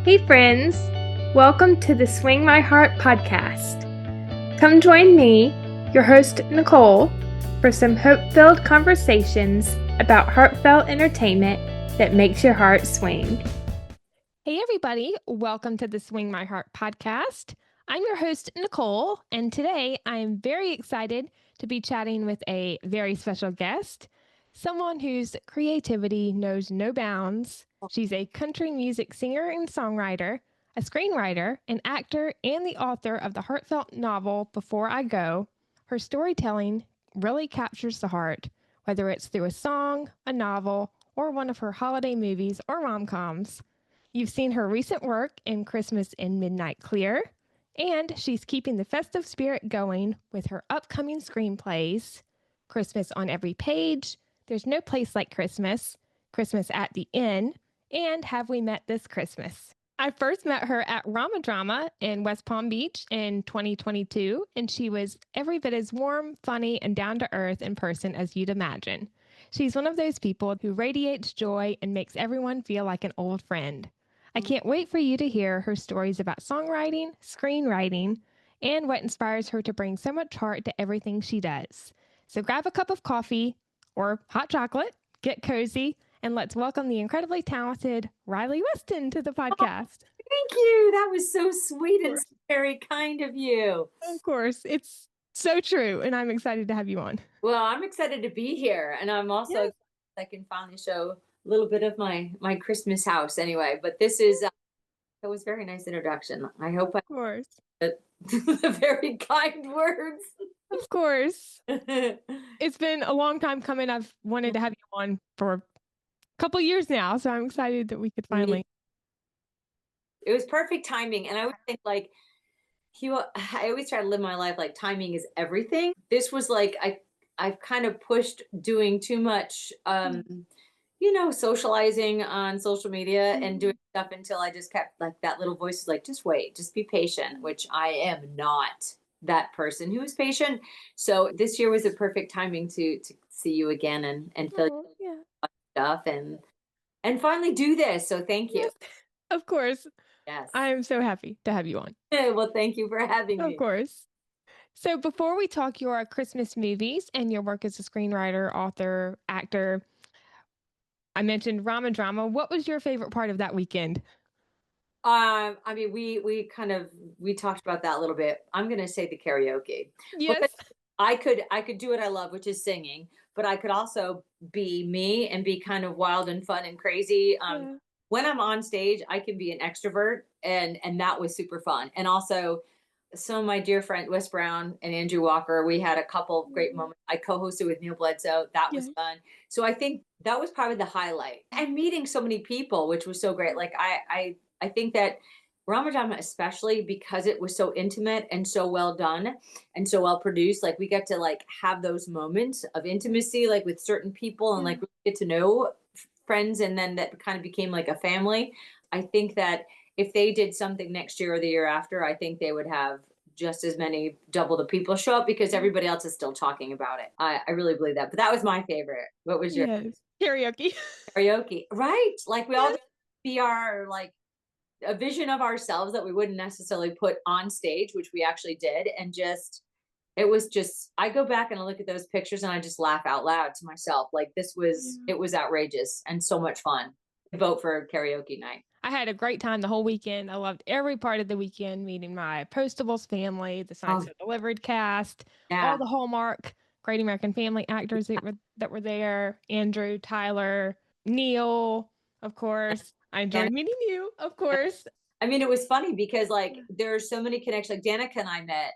Hey friends, welcome to the Swing My Heart podcast. Come join me, your host Nicole, for some hope-filled conversations about heartfelt entertainment that makes your heart swing. Hey everybody, welcome to the Swing My Heart podcast. I'm your host Nicole, and today I'm very excited to be chatting with a very special guest, someone whose creativity knows no bounds. She's a country music singer and songwriter, a screenwriter, an actor, and the author of the heartfelt novel Before I Go. Her storytelling really captures the heart, whether it's through a song, a novel, or one of her holiday movies or rom-coms. You've seen her recent work in Christmas in Midnight Clear, and she's keeping the festive spirit going with her upcoming screenplays, Christmas on Every Page, There's No Place Like Christmas, Christmas at the Inn, and Have We Met This Christmas? I first met her at RomaDrama in West Palm Beach in 2022, and she was every bit as warm, funny, and down to earth in person as you'd imagine. She's one of those people who radiates joy and makes everyone feel like an old friend. I can't wait for you to hear her stories about songwriting, screenwriting, and what inspires her to bring so much heart to everything she does. So grab a cup of coffee or hot chocolate, get cozy, and let's welcome the incredibly talented Riley Weston to the podcast. Thank you. That was so sweet and very kind of you. Of course, it's so true, and I'm excited to have you on. Well, I'm excited to be here, and I'm also excited I can finally show a little bit of my Christmas house anyway. But this is it was a very nice introduction. I hope Of course. the very kind words. Of course. It's been a long time coming. I've wanted to have you on for a couple years now, so I'm excited that we could finally. It was perfect timing, and I would think like I always try to live my life like timing is everything. This was like I've kind of pushed doing too much socializing on social media and doing stuff until I just kept like that little voice is like, just wait, just be patient, which I am not that person who is patient. So this year was a perfect timing to see you again and feel stuff and finally do this. So thank you. Yes. Of course. Yes. I'm so happy to have you on. Well, thank you for having me. Of course. So before we talk your Christmas movies and your work as a screenwriter, author, actor, I mentioned RomaDrama. What was your favorite part of that weekend? I mean, we talked about that a little bit. I'm gonna say the karaoke. Yes. Because I could do what I love, which is singing, but I could also be me and be kind of wild and fun and crazy. When I'm on stage, I can be an extrovert, and that was super fun. And also, some of my dear friend Wes Brown and Andrew Walker, we had a couple of great moments. I co-hosted with Neil Bledsoe. That was fun. So I think that was probably the highlight. And meeting so many people, which was so great. Like I think that RomaDrama, especially because it was so intimate and so well done and so well produced, like we get to like have those moments of intimacy, like with certain people and like really get to know friends. And then that kind of became like a family. I think that if they did something next year or the year after, I think they would have just as many, double the people show up because everybody else is still talking about it. I really believe that. But that was my favorite. What was your karaoke? Karaoke, right? Like we all be our like a vision of ourselves that we wouldn't necessarily put on stage, which we actually did. And just, it was just, I go back and I look at those pictures and I just laugh out loud to myself. Like it was outrageous and so much fun. Vote for karaoke night. I had a great time the whole weekend. I loved every part of the weekend, meeting my Postables family, the Science Delivered cast, all the Hallmark, Great American Family actors that were there, Andrew, Tyler, Neil, of course. I enjoyed meeting you, of course. I mean, it was funny because like there are so many connections. Like Danica and I met.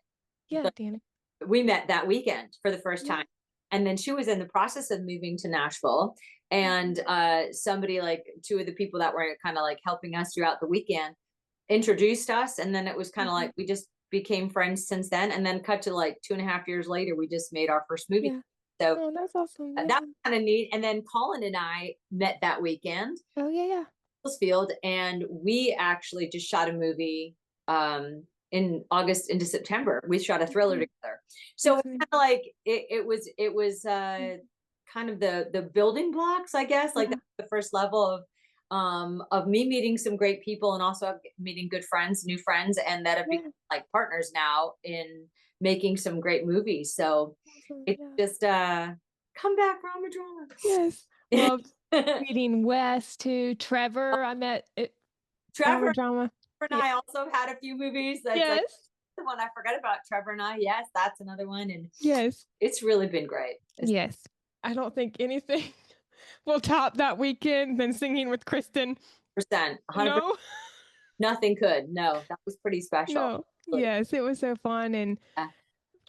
Yeah, Danica. We met that weekend for the first time. And then she was in the process of moving to Nashville. And somebody, like two of the people that were kind of like helping us throughout the weekend, introduced us. And then it was kind of like we just became friends since then. And then cut to like 2.5 years later, we just made our first movie. So that's awesome. that was kind of neat. And then Colin and I met that weekend. Oh yeah. Field, and we actually just shot a movie in August into September. We shot a thriller together. So it's kind of like it was kind of the building blocks, I guess, like the first level of me meeting some great people and also meeting good friends, new friends, and that have become Yeah. like partners now in making some great movies. So Awesome. it's Yeah. just come back, Yes. RomaDrama. Loved meeting Wes too. Trevor, I met at Trevor RomaDrama. and Yeah. I also had a few movies. That's like Yes. the one I forgot about. Trevor and I, yes, that's another one, and Yes. it's really been great. It's Yes. I don't think anything will top that weekend than singing with Kristen. 100%. No. Nothing could. No, that was pretty special. No. Really. Yes, it was so fun and Yeah.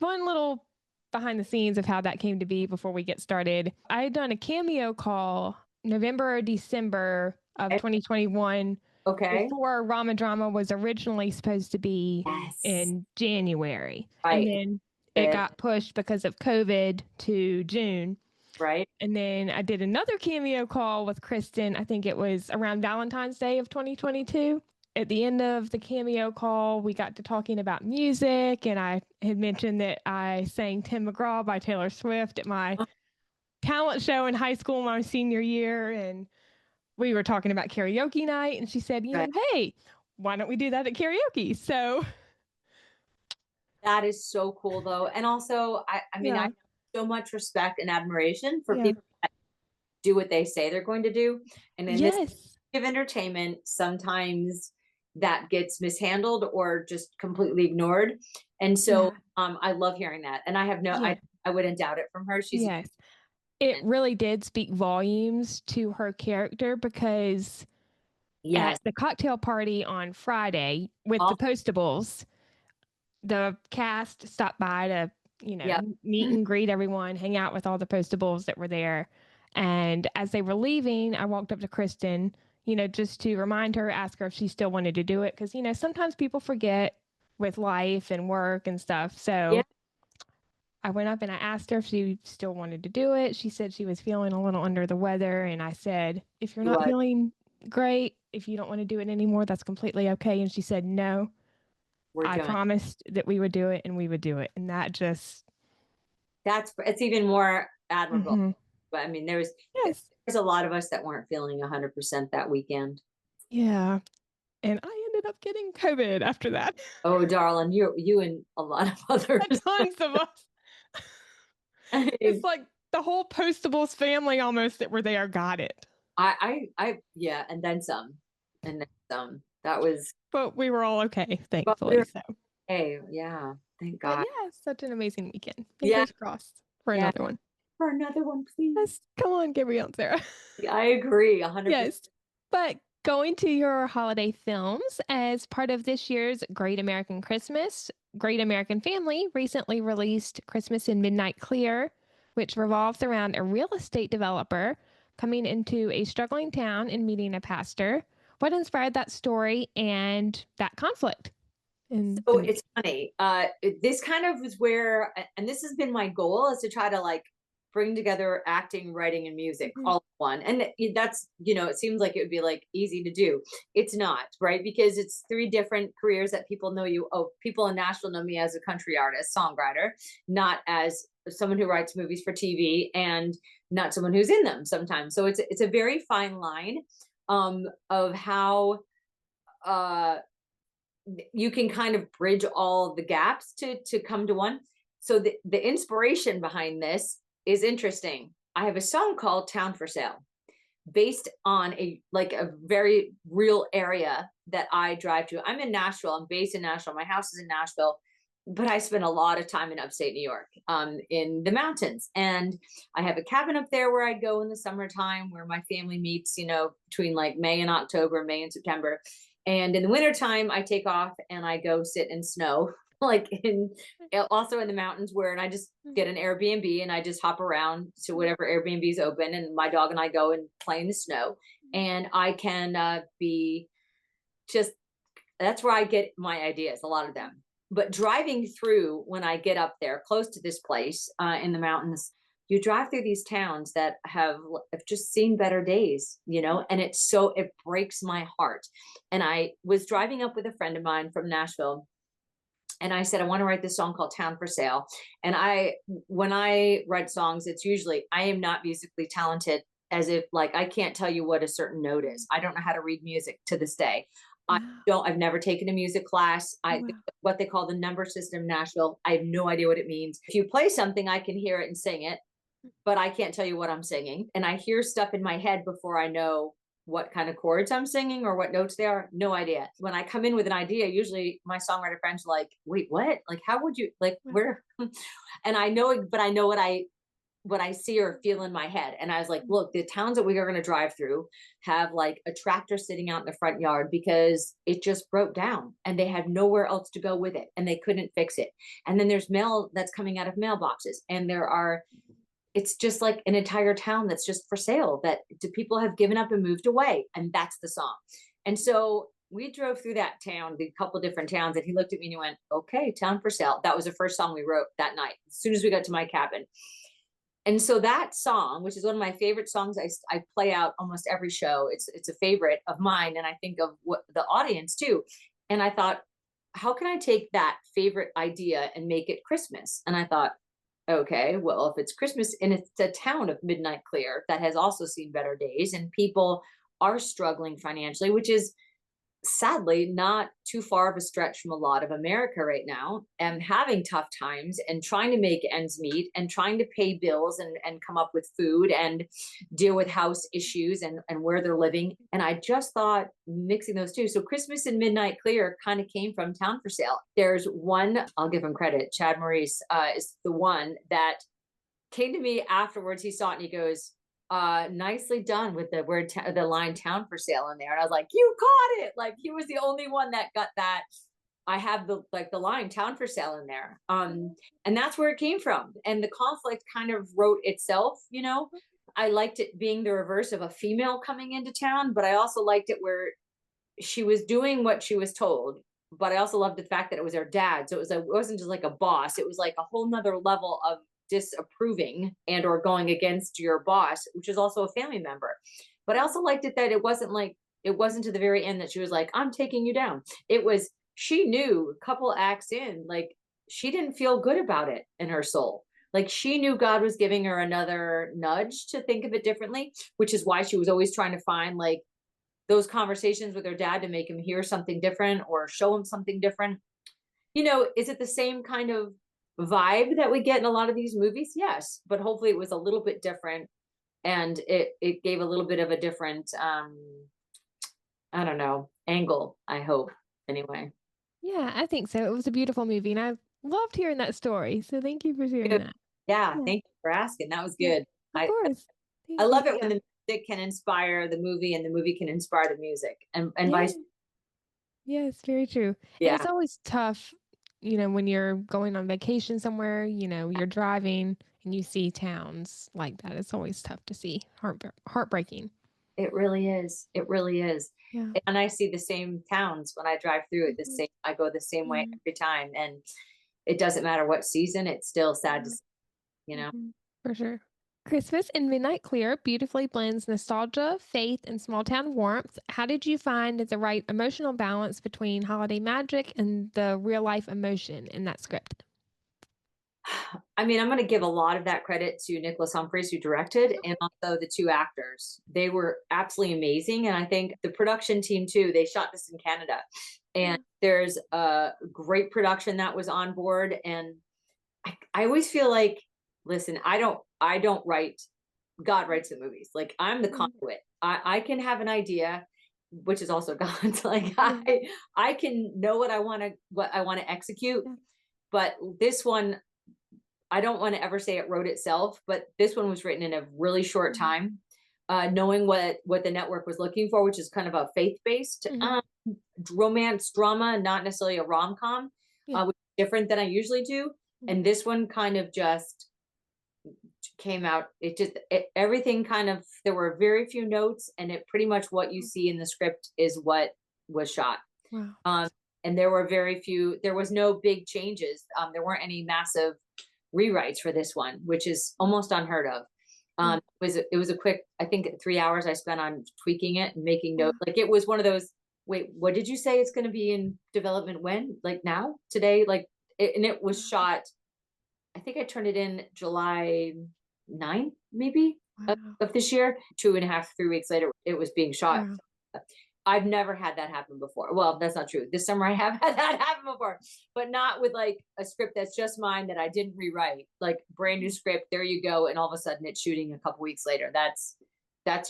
fun little behind the scenes of how that came to be before we get started. I had done a cameo call November or December of 2021 Okay. before RomaDrama was originally supposed to be Yes. in January. And Right. then it got pushed because of COVID to June. Right. And then I did another cameo call with Kristen. I think it was around Valentine's Day of 2022. At the end of the cameo call, we got to talking about music, and I had mentioned that I sang Tim McGraw by Taylor Swift at my talent show in high school my senior year. And we were talking about karaoke night, and she said, Right. hey, why don't we do that at karaoke? So, That is so cool though. And also I mean, I yeah, have so much respect and admiration for yeah. people that do what they say they're going to do. And in this Yes. of entertainment, sometimes that gets mishandled or just completely ignored. And so Yeah. I love hearing that. And I have no Yeah. I wouldn't doubt it from her. She's Yes. It really did speak volumes to her character because yes. at the cocktail party on Friday with the All, Postables, the cast stopped by to, yeah. meet and greet everyone, hang out with all the Postables that were there. And as they were leaving, I walked up to Kristen, just to remind her, ask her if she still wanted to do it. Because, sometimes people forget with life and work and stuff. Yeah. So I went up and I asked her if she still wanted to do it. She said she was feeling a little under the weather. And I said, if you're She not was. feeling great, if you don't want to do it anymore, that's completely okay. And she said, no, We're I doing promised that we would do it and we would do it. And that just, that's it's even more admirable. mhm. But I mean, Yes. there's a lot of us that weren't feeling 100% that weekend. Yeah. And I ended up getting COVID after that. Oh, darling, you and a lot of others. Tons of us. It's like the whole Postables family almost that were there got it. Yeah, and then some, and then some. That was, But we were all okay, but we thankfully. were So, okay. Yeah, thank but God. yeah, such an amazing weekend. Yeah, Fingers crossed for yeah. another one. For another one, please. Yes. Come on, Gabrielle and Sarah. I agree, 100%. Yes. But going to your holiday films as part of this year's Great American Christmas, Great American Family recently released Christmas in Midnight Clear, which revolves around a real estate developer coming into a struggling town and meeting a pastor. What inspired that story and that conflict in the So movie? it's funny. This kind of is where, and this has been my goal, is to try to like bring together acting, writing, and music Mhm. all in one. And that's, it seems like it would be like easy to do. It's not, right? Because it's three different careers that people know you. Oh, people in Nashville know me as a country artist, songwriter, not as someone who writes movies for TV, and not someone who's in them sometimes. So it's a very fine line of how you can kind of bridge all the gaps to come to one. So the inspiration behind this is interesting. I have a song called Town for Sale, based on a very real area that I drive to. I'm in Nashville. I'm based in Nashville. My house is in Nashville, but I spend a lot of time in upstate New York, in the mountains. And I have a cabin up there where I go in the summertime, where my family meets, between like May and October, May and September. And in the wintertime, I take off and I go sit in snow, also in the mountains, and I just get an Airbnb and I just hop around to whatever Airbnb is open. And my dog and I go and play in the snow. And I can be just, that's where I get my ideas, a lot of them. But driving through, when I get up there close to this place in the mountains, you drive through these towns that have just seen better days, and it breaks my heart. And I was driving up with a friend of mine from Nashville, and I said, I want to write this song called Town for Sale. And when I write songs, it's usually, I am not musically talented as if like I can't tell you what a certain note is. I don't know how to read music to this day. I've never taken a music class. Wow. What they call the number system Nashville. I have no idea what it means. If you play something, I can hear it and sing it, but I can't tell you what I'm singing. And I hear stuff in my head before I know what kind of chords I'm singing or what notes they are. No idea. When I come in with an idea, usually my songwriter friends are like, wait, what? Like, how would you like Wow. where? And I know, but I know what I see or feel in my head. And I was like, look, the towns that we are going to drive through have like a tractor sitting out in the front yard because it just broke down and they had nowhere else to go with it and they couldn't fix it. And then there's mail that's coming out of mailboxes. And it's just like an entire town that's just for sale that people have given up and moved away. And that's the song. And so we drove through that town, the couple different towns, and he looked at me and he went, okay, town for sale. That was the first song we wrote that night, as soon as we got to my cabin. And so that song, which is one of my favorite songs, I play out almost every show. It's a favorite of mine, and I think of what the audience too. And I thought, how can I take that favorite idea and make it Christmas? And I thought, okay, well, if it's Christmas and it's a town of midnight clear that has also seen better days, and people are struggling financially, which is sadly not too far of a stretch from a lot of America right now, and having tough times and trying to make ends meet and trying to pay bills and come up with food and deal with house issues and where they're living. And I just thought mixing those two. So Christmas and Midnight Clear kind of came from Town for Sale. There's one, I'll give him credit, Chad Maurice is the one that came to me afterwards. He saw it and he goes, nicely done with the word the line town for sale in there. And I was like, you caught it. Like he was the only one that got that. I have the line town for sale in there. And that's where it came from. And the conflict kind of wrote itself, you know. I liked it being the reverse of a female coming into town, but I also liked it where she was doing what she was told. But I also loved the fact that it was her dad. So it wasn't just like a boss, it was like a whole nother level of disapproving and or going against your boss, which is also a family member. But I also liked it that it wasn't to the very end that she was like, I'm taking you down. It was, she knew a couple acts in, like she didn't feel good about it in her soul. Like she knew God was giving her another nudge to think of it differently, which is why she was always trying to find like those conversations with her dad to make him hear something different or show him something different. You know, is it the same kind of vibe that we get in a lot of these movies? Yes, but hopefully it was a little bit different, and it gave a little bit of a different I don't know, angle, I hope, anyway. Yeah, I think so. It was a beautiful movie, and I loved hearing that story. So thank you for sharing Good. that. Yeah, Yeah, thank you for asking. That was yeah, good. of I course. I Thank you. love it when Yeah, the music can inspire the movie and the movie can inspire the music, and yeah, vice. yeah. It's very true, and it's Yeah, always tough, when you're going on vacation somewhere. You're driving and you see towns like that. It's always tough to see. Heartbreaking. it really is. It really is. Yeah. And I see the same towns when I drive through it. The Mhm. same, I go the same way Mhm. every time, and it doesn't matter what season. It's still sad to Yeah. see, you know. Mhm. For sure. Christmas in Midnight Clear beautifully blends nostalgia, faith, and small town warmth. How did you find the right emotional balance between holiday magic and the real life emotion in that script? I mean, I'm going to give a lot of that credit to Nicholas Humphreys, who directed, and also the two actors. They were absolutely amazing. And I think the production team, too, they shot this in Canada. And Yeah. there's a great production that was on board. And I always feel like, listen, I don't write, God writes the movies. Like I'm the Mhm. conduit. I can have an idea, which is also God's. Like Yeah. I can know what I want to execute. Yeah. But this one, I don't want to ever say it wrote itself, but this one was written in a really short Mhm. time, knowing what the network was looking for, which is kind of a faith based Mhm. romance drama, not necessarily a rom com, Yeah. which is different than I usually do. Mhm. And this one kind of just came out. Everything kind of, there were very few notes, and it pretty much what you see in the script is what was shot. Wow. Um, and there were very few. There was no big changes. There weren't any massive rewrites for this one, which is almost unheard of. Yeah. It was a quick, I think 3 hours I spent on tweaking it and making notes. Wow. Like it was one of those, wait, what did you say it's going to be in development when? Like now, today? Like, and it was Wow. shot, I think I turned it in July 9th, maybe. Wow. of this year. 2.5, 3 weeks later, it was being shot. Wow. I've never had that happen before. Well, that's not true. This summer I have had that happen before, but not with like a script that's just mine that I didn't rewrite. Like brand new script, there you go, and all of a sudden it's shooting a couple weeks later. That's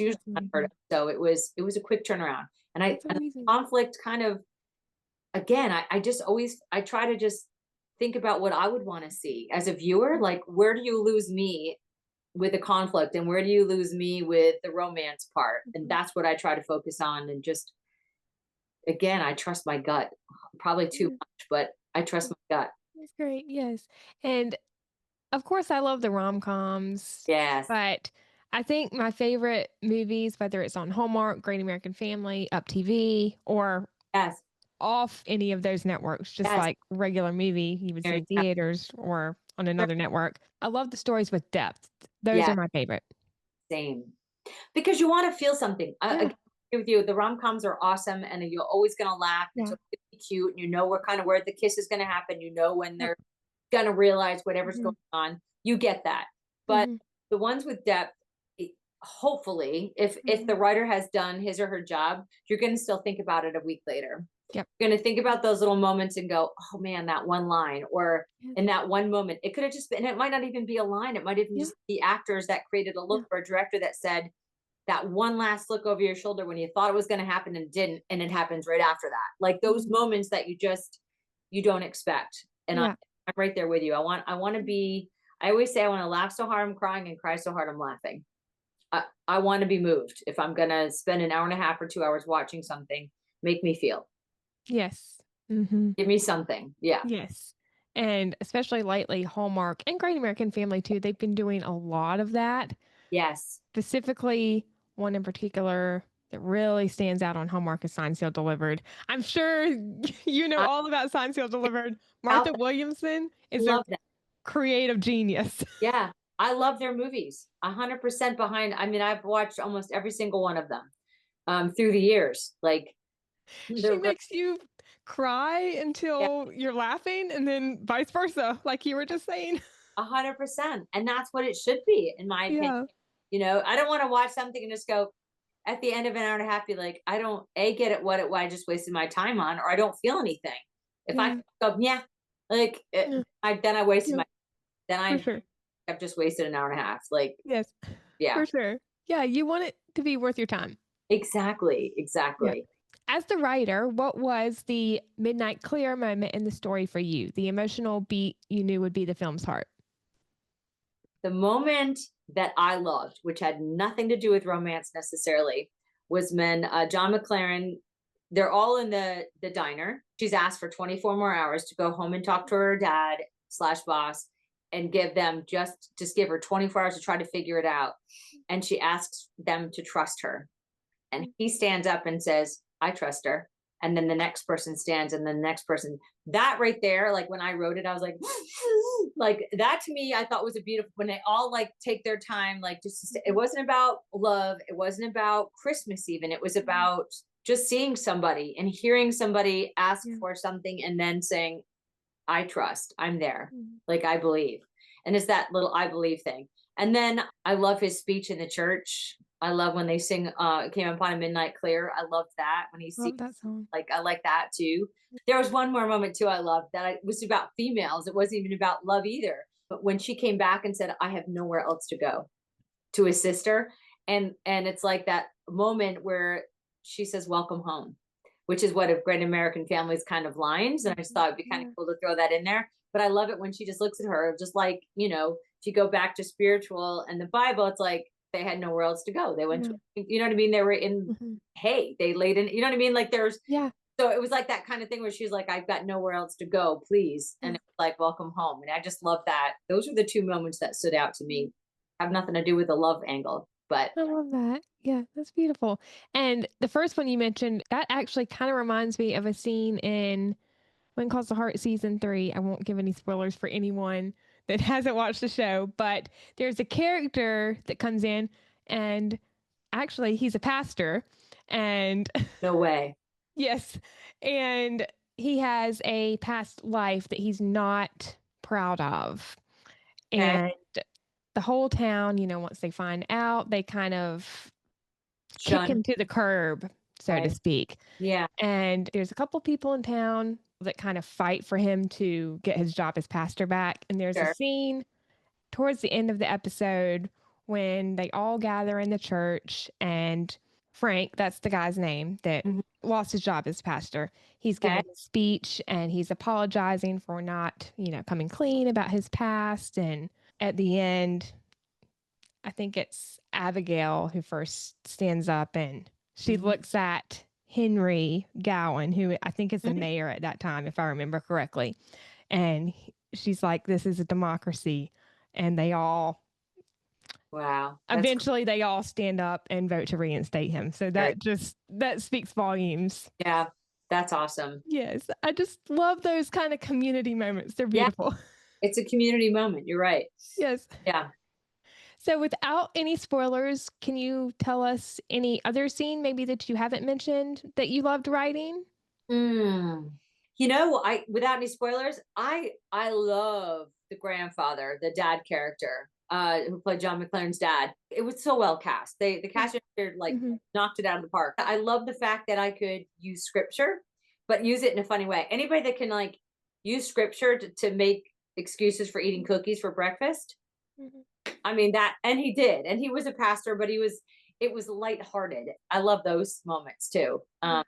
usually That's unheard of. amazing. So it was a quick turnaround, and That's and the amazing. conflict kind of again. I just always I try to just think about what I would want to see as a viewer. Like where do you lose me with the conflict, and where do you lose me with the romance part? And Mhm. that's what I try to focus on, and just again, I trust my gut. Probably too Yeah, much, but I trust my gut. that's great. Yes. And of course, I love the rom-coms, Yes. but I think my favorite movies, whether it's on Hallmark, Great American Family, Up TV, or Yes. off any of those networks, just Yes. like regular movie you would see There you in go. theaters or on another network. I love the stories with depth. Those are Yes. my favorite. Same. Because you want to feel something. I Yeah. agree with you. The rom coms are awesome, and you're always going to laugh. It's Yeah. always gonna be cute, and you know what kind of where the kiss is going to happen. You know when Yep. they're going to realize whatever's Mhm. going on. You get that. But Mhm. the ones with depth, hopefully, if the Mhm. writer has done his or her job, you're going to still think about it a week later. Yep. You're going to think about those little moments and go, oh man, that one line, or Yes. in that one moment, it could have just been, and it might not even be a line. It might even Yeah. just be actors that created a Yeah. look, or a director that said that one last look over your shoulder when you thought it was going to happen and didn't, and it happens right after that. Like those Mhm. moments that you don't expect. And Yeah. I'm right there with you. I want to be. I always say I want to laugh so hard I'm crying and cry so hard I'm laughing. I want to be moved. If I'm gonna spend an hour and a half or 2 hours watching something, make me feel. Yes. Mhm. Give me something. Yeah. Yes. And especially lately, Hallmark and Great American Family too, they've been doing a lot of that. Yes. Specifically, one in particular that really stands out on Hallmark is Signed, Sealed, Delivered. I'm sure you know I all about Signed, Sealed, Delivered. out Martha there. Williamson is a Love that. creative genius. Yeah. I love their movies. 100% behind. I mean, I've watched almost every single one of them through the years. Like She they're great. makes you cry Yeah. until you're laughing, and then vice versa, like you were just saying. 100%. And that's what it should be, in my opinion. Yeah. I don't want to watch something and just go at the end of an hour and a half, be like, I don't get it, what I just wasted my time on, or I don't feel anything. If I Yeah. go, yeah, like Yeah. then I wasted Yeah. then For sure. I've just wasted an hour and a half. Like, Yes. yeah, For sure. Yeah. You want it to be worth your time. exactly, Yeah. exactly. As the writer, what was the midnight clear moment in the story for you? The emotional beat you knew would be the film's heart. The moment that I loved, which had nothing to do with romance necessarily, was when John McLaren, they're all in the diner. She's asked for 24 more hours to go home and talk to her dad slash boss, and give them just give her 24 hours to try to figure it out. And she asks them to trust her. And he stands up and says, I trust her. And then the next person stands, and then the next person. That right there, like when I wrote it, I was like, like that to me, I thought was a beautiful, when they all like take their time, like it wasn't about love. It wasn't about Christmas even. It was Mhm. about just seeing somebody and hearing somebody ask Yeah. for something, and then saying, I trust, I'm there. Mhm. Like I believe. And it's that little I believe thing. And then I love his speech in the church. I love when they sing Came Upon a Midnight Clear. I loved that when he sees, Love that song. like I like that too. There was one more moment too I loved that was about females. It wasn't even about love either. But when she came back and said, I have nowhere else to go, to his sister. And it's like that moment where she says, welcome home, which is what a Great American Family's kind of lines. And I just Mhm. thought it'd be kind of Yeah. cool to throw that in there. But I love it when she just looks at her, just like, if you go back to spiritual and the Bible, it's like they had nowhere else to go. They went Yeah. to, you know what I mean? They were in, Mhm. hey, they laid in, you know what I mean? Like Yeah. so it was like that kind of thing where she's like, I've got nowhere else to go, please. And Yeah. it's like, welcome home. And I just love that. Those were the two moments that stood out to Mhm. me. Have nothing to do with the love angle, but I love that. Yeah, that's beautiful. And the first one you mentioned, that actually kind of reminds me of a scene in When Calls the Heart season 3. I won't give any spoilers for anyone that hasn't watched the show, but there's a character that comes in, and actually he's a pastor, and no way. yes, and he has a past life that he's not proud of. Okay. And the whole town, once they find out, they kind of kick Shun. him to the curb, so to Right. speak. Yeah. And there's a couple people in town that kind of fight for him to get his job as pastor back. And there's a Sure. scene towards the end of the episode when they all gather in the church, and Frank, that's the guy's name that Mhm. lost his job as pastor, he's Okay. giving a speech and he's apologizing for not, coming clean about his past. And at the end, I think it's Abigail who first stands up and she Mhm. looks at Henry Gowan, who I think is the Mhm. mayor at that time, if I remember correctly. And she's like, this is a democracy. And they all, Wow. That's eventually, they all stand up and vote to reinstate him. So great. that speaks volumes. Yeah. That's awesome. Yes. I just love those kind of community moments. They're Yeah. beautiful. It's a community moment. You're right. Yes. Yeah. So, without any spoilers, can you tell us any other scene maybe that you haven't mentioned that you loved writing? Mm. I without any spoilers, I love the grandfather, the dad character, who played John McClane's dad. It was so well cast. The Yeah. cast like Mm-hmm. knocked it out of the park. I love the fact that I could use scripture, but use it in a funny way. Anybody that can like use scripture to make excuses for eating cookies for breakfast. Mm-hmm. I mean that, and he did, and he was a pastor, but it was lighthearted. I love those moments too. Yeah.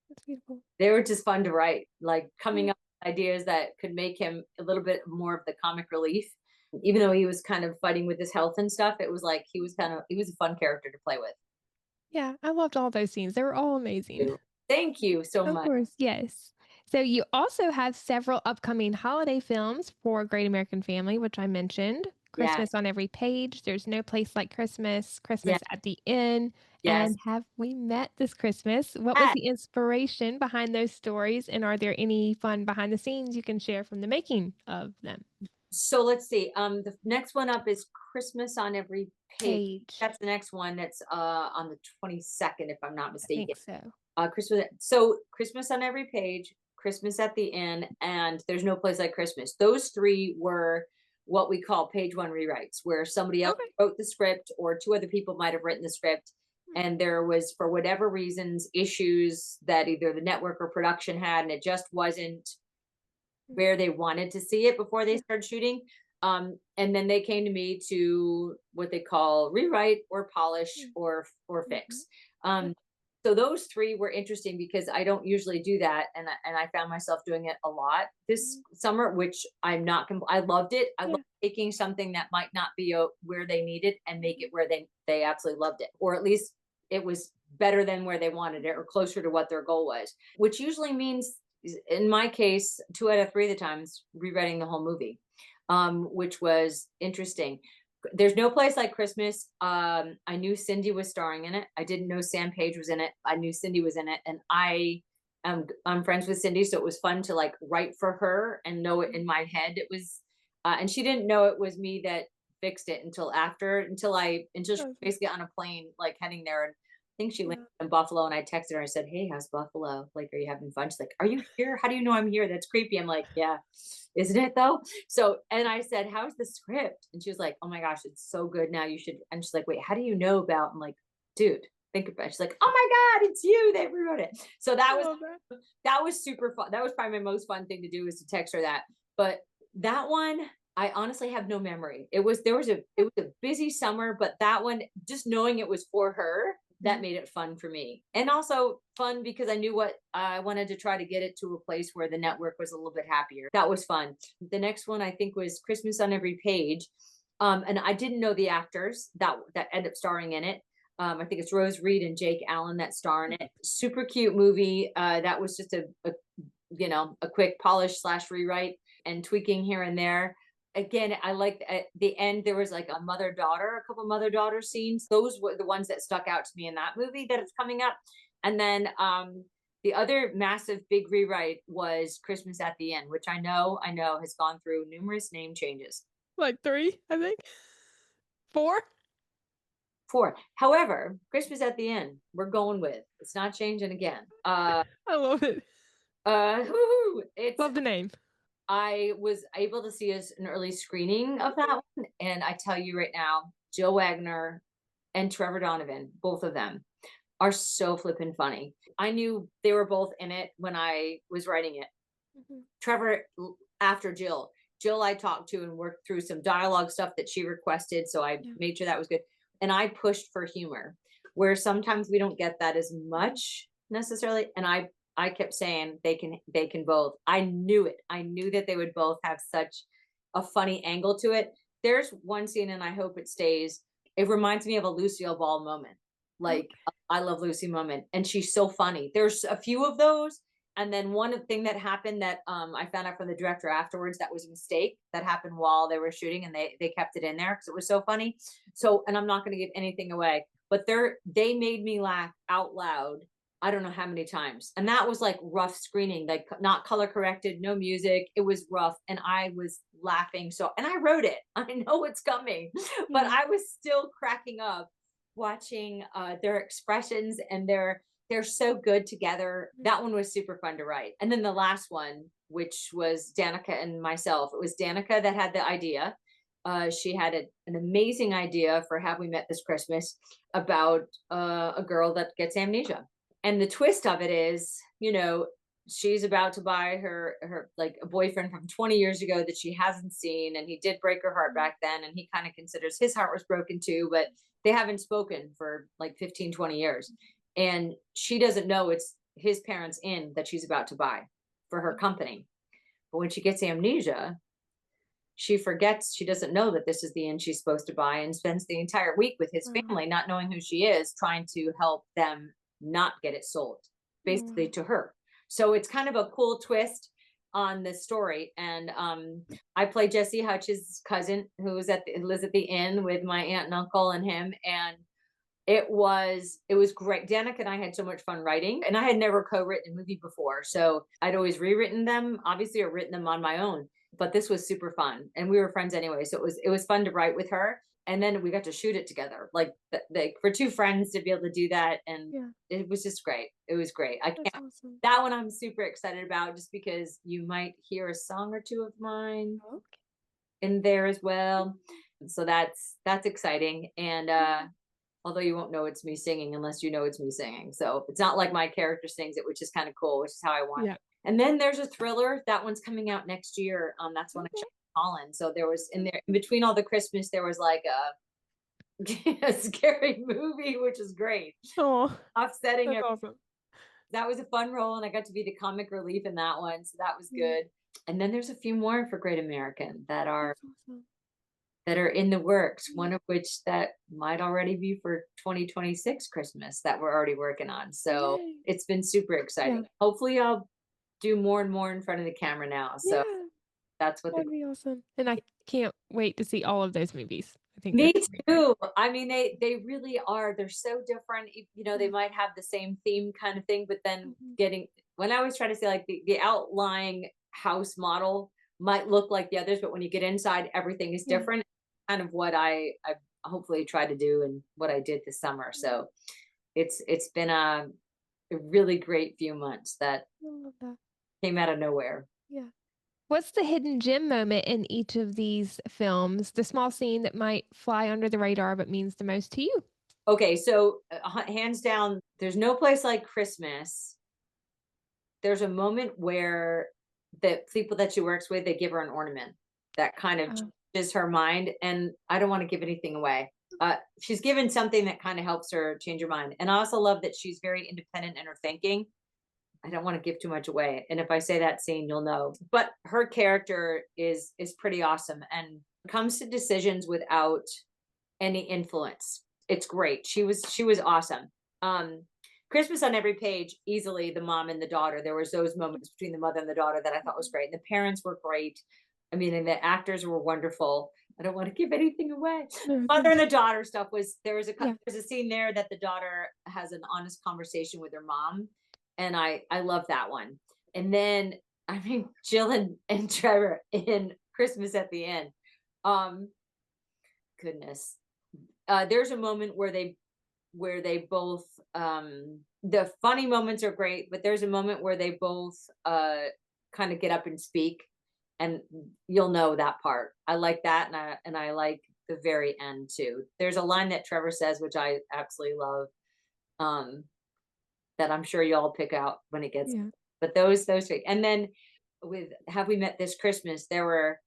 That's beautiful. They were just fun to write, like coming Yeah. up with ideas that could make him a little bit more of the comic relief. Even though he was kind of fighting with his health and stuff, it was like he was a fun character to play with. Yeah. I loved all those scenes. They were all amazing. Thank you so Of much. course. Yes. So, you also have several upcoming holiday films for Great American Family, which I mentioned. Yeah. Christmas on Every Page, There's No Place Like Christmas, Yeah. Christmas at the Inn, Yes. and Have We Met This Christmas? What was Ah, the inspiration behind those stories? And are there any fun behind the scenes you can share from the making of them? so let's see. The next one up is Christmas on Every Page. Page. That's the next one. That's on the 22nd, if I'm not I mistaken. think so. Christmas on Every Page, Christmas at the Inn, and There's No Place Like Christmas. Those three were what we call page one rewrites, where somebody else Okay. wrote the script or two other people might have written the script, and there was, for whatever reasons, issues that either the network or production had, and it just wasn't where they wanted to see it before they started shooting. And then they came to me to what they call rewrite or polish or fix. So those three were interesting because I don't usually do that, and I found myself doing it a lot this summer, which I'm not. I loved it. I love taking something that might not be where they need it and make it where they absolutely loved it, or at least it was better than where they wanted it, or closer to what their goal was. Which usually means, in my case, 2 out of 3 of the times, rewriting the whole movie, which was interesting. There's No Place Like Christmas. I knew Cindy was starring in it. I didn't know Sam Page was in it. I knew Cindy was in it, and I'm friends with Cindy, so it was fun to like write for her and know it in my head. It was, and she didn't know it was me that fixed it until she was basically on a plane like heading there, and I think she landed in Buffalo, and I texted her and said, "Hey, how's Buffalo? Like, are you having fun?" She's like, "Are you here? How do you know I'm here? That's creepy." I'm like, "Yeah, isn't it though?" So, and I said, "How's the script?" And she was like, "Oh my gosh, it's so good now. You should." And she's like, "Wait, how do you know about?" I'm like, "Dude, think about it." She's like, "Oh my God, it's you. They rewrote it." So that was super fun. That was probably my most fun thing to do, is to text her that. But that one, I honestly have no memory. It was a busy summer, but that one, just knowing it was for her, that made it fun for me. And also fun because I knew what I wanted to try to get it to a place where the network was a little bit happier. That was fun. The next one I think was Christmas on Every Page. And I didn't know the actors that end up starring in it. I think it's Rose Reed and Jake Allen that star in it. Super cute movie. That was just a quick polish / rewrite and tweaking here and there. Again, I liked at the end, there was like a couple mother-daughter scenes. Those were the ones that stuck out to me in that movie that is coming up. And then the other massive big rewrite was Christmas at the Inn, which I know has gone through numerous name changes. Like 3, I think. 4? 4. However, Christmas at the Inn, we're going with. It's not changing again. I love it. It's Love the name. I was able to see an early screening of that one, and I tell you right now, Jill Wagner and Trevor Donovan, both of them, are so flippin' funny. I knew they were both in it when I was writing it. Trevor, after Jill, I talked to and worked through some dialogue stuff that she requested, so I made sure that was good. And I pushed for humor, where sometimes we don't get that as much necessarily. And I kept saying they can both. I knew it. I knew that they would both have such a funny angle to it. There's one scene, and I hope it stays. It reminds me of a Lucille Ball moment, like I Love Lucy moment, and she's so funny. There's a few of those. And then one thing that happened that I found out from the director afterwards, that was a mistake that happened while they were shooting, and they kept it in there because it was so funny. So, and I'm not going to give anything away, but they made me laugh out loud. I don't know how many times. And that was like rough screening, like not color corrected, no music. It was rough. And I was laughing. So, and I wrote it. I know it's coming, but I was still cracking up watching their expressions, and they're so good together. That one was super fun to write. And then the last one, which was Danica and myself, it was Danica that had the idea. She had an amazing idea for Have We Met This Christmas about a girl that gets amnesia. And the twist of it is, she's about to buy her like a boyfriend from 20 years ago that she hasn't seen. And he did break her heart back then. And he kind of considers his heart was broken too, but they haven't spoken for like 15, 20 years. And she doesn't know it's his parents' inn that she's about to buy for her company. But when she gets amnesia, she forgets, she doesn't know that this is the inn she's supposed to buy, and spends the entire week with his family, not knowing who she is, trying to help them not get it sold, basically to her. So it's kind of a cool twist on this story. And I play Jesse Hutch's cousin, who lives at the inn with my aunt and uncle and him. And it was great. Danica and I had so much fun writing, and I had never co-written a movie before. So I'd always rewritten them, obviously, or written them on my own, but this was super fun. And we were friends anyway. So it was fun to write with her. And then we got to shoot it together, like for two friends to be able to do that. And it was just great. It was great. That one I'm super excited about, just because you might hear a song or two of mine in there as well. So that's exciting. And, although you won't know it's me singing unless you know it's me singing. So it's not like my character sings it, which is kind of cool, which is how I want it. And then there's a thriller. That one's coming out next year. That's when I shot Holland. So there was in between all the Christmas, there was like a scary movie, which is great. Offsetting that's awesome. That was a fun role, and I got to be the comic relief in that one. So that was good. And then there's a few more for Great American that are in the works, one of which that might already be for 2026 Christmas that we're already working on. So it's been super exciting. Hopefully I'll do more and more in front of the camera now. So that's what that'd be awesome. And I can't wait to see all of those movies. I think me too. I mean, they really are. They're so different. They might have the same theme kind of thing, but then when I was trying to say, like, the outlying house model might look like the others, but when you get inside, everything is different. Kind of what I hopefully try to do, and what I did this summer. So it's been a really great few months that came out of nowhere. What's the hidden gem moment in each of these films? The small scene that might fly under the radar but means the most to you? Okay, so hands down, there's no place like Christmas. There's a moment where the people that she works with, they give her an ornament that kind of changes her mind, and I don't want to give anything away. She's given something that kind of helps her change her mind. And I also love that she's very independent in her thinking. I don't want to give too much away. And if I say that scene, you'll know. But her character is pretty awesome, and comes to decisions without any influence. It's great. She was awesome. Christmas on Every Page, easily the mom and the daughter. There was those moments between the mother and the daughter that I thought was great. And the parents were great. I mean, and the actors were wonderful. I don't want to give anything away. Mother and the daughter stuff there's a scene there that the daughter has an honest conversation with her mom. And I love that one. And then, I mean, Jill and Trevor in Christmas at the End. Goodness. There's a moment where they both, the funny moments are great, but there's a moment where they both kind of get up and speak. and you'll know that part. I like that, and I like the very end too. There's a line that Trevor says, which I absolutely love, that I'm sure y'all pick out when it gets. Yeah. But those three, and then with Have We Met This Christmas, there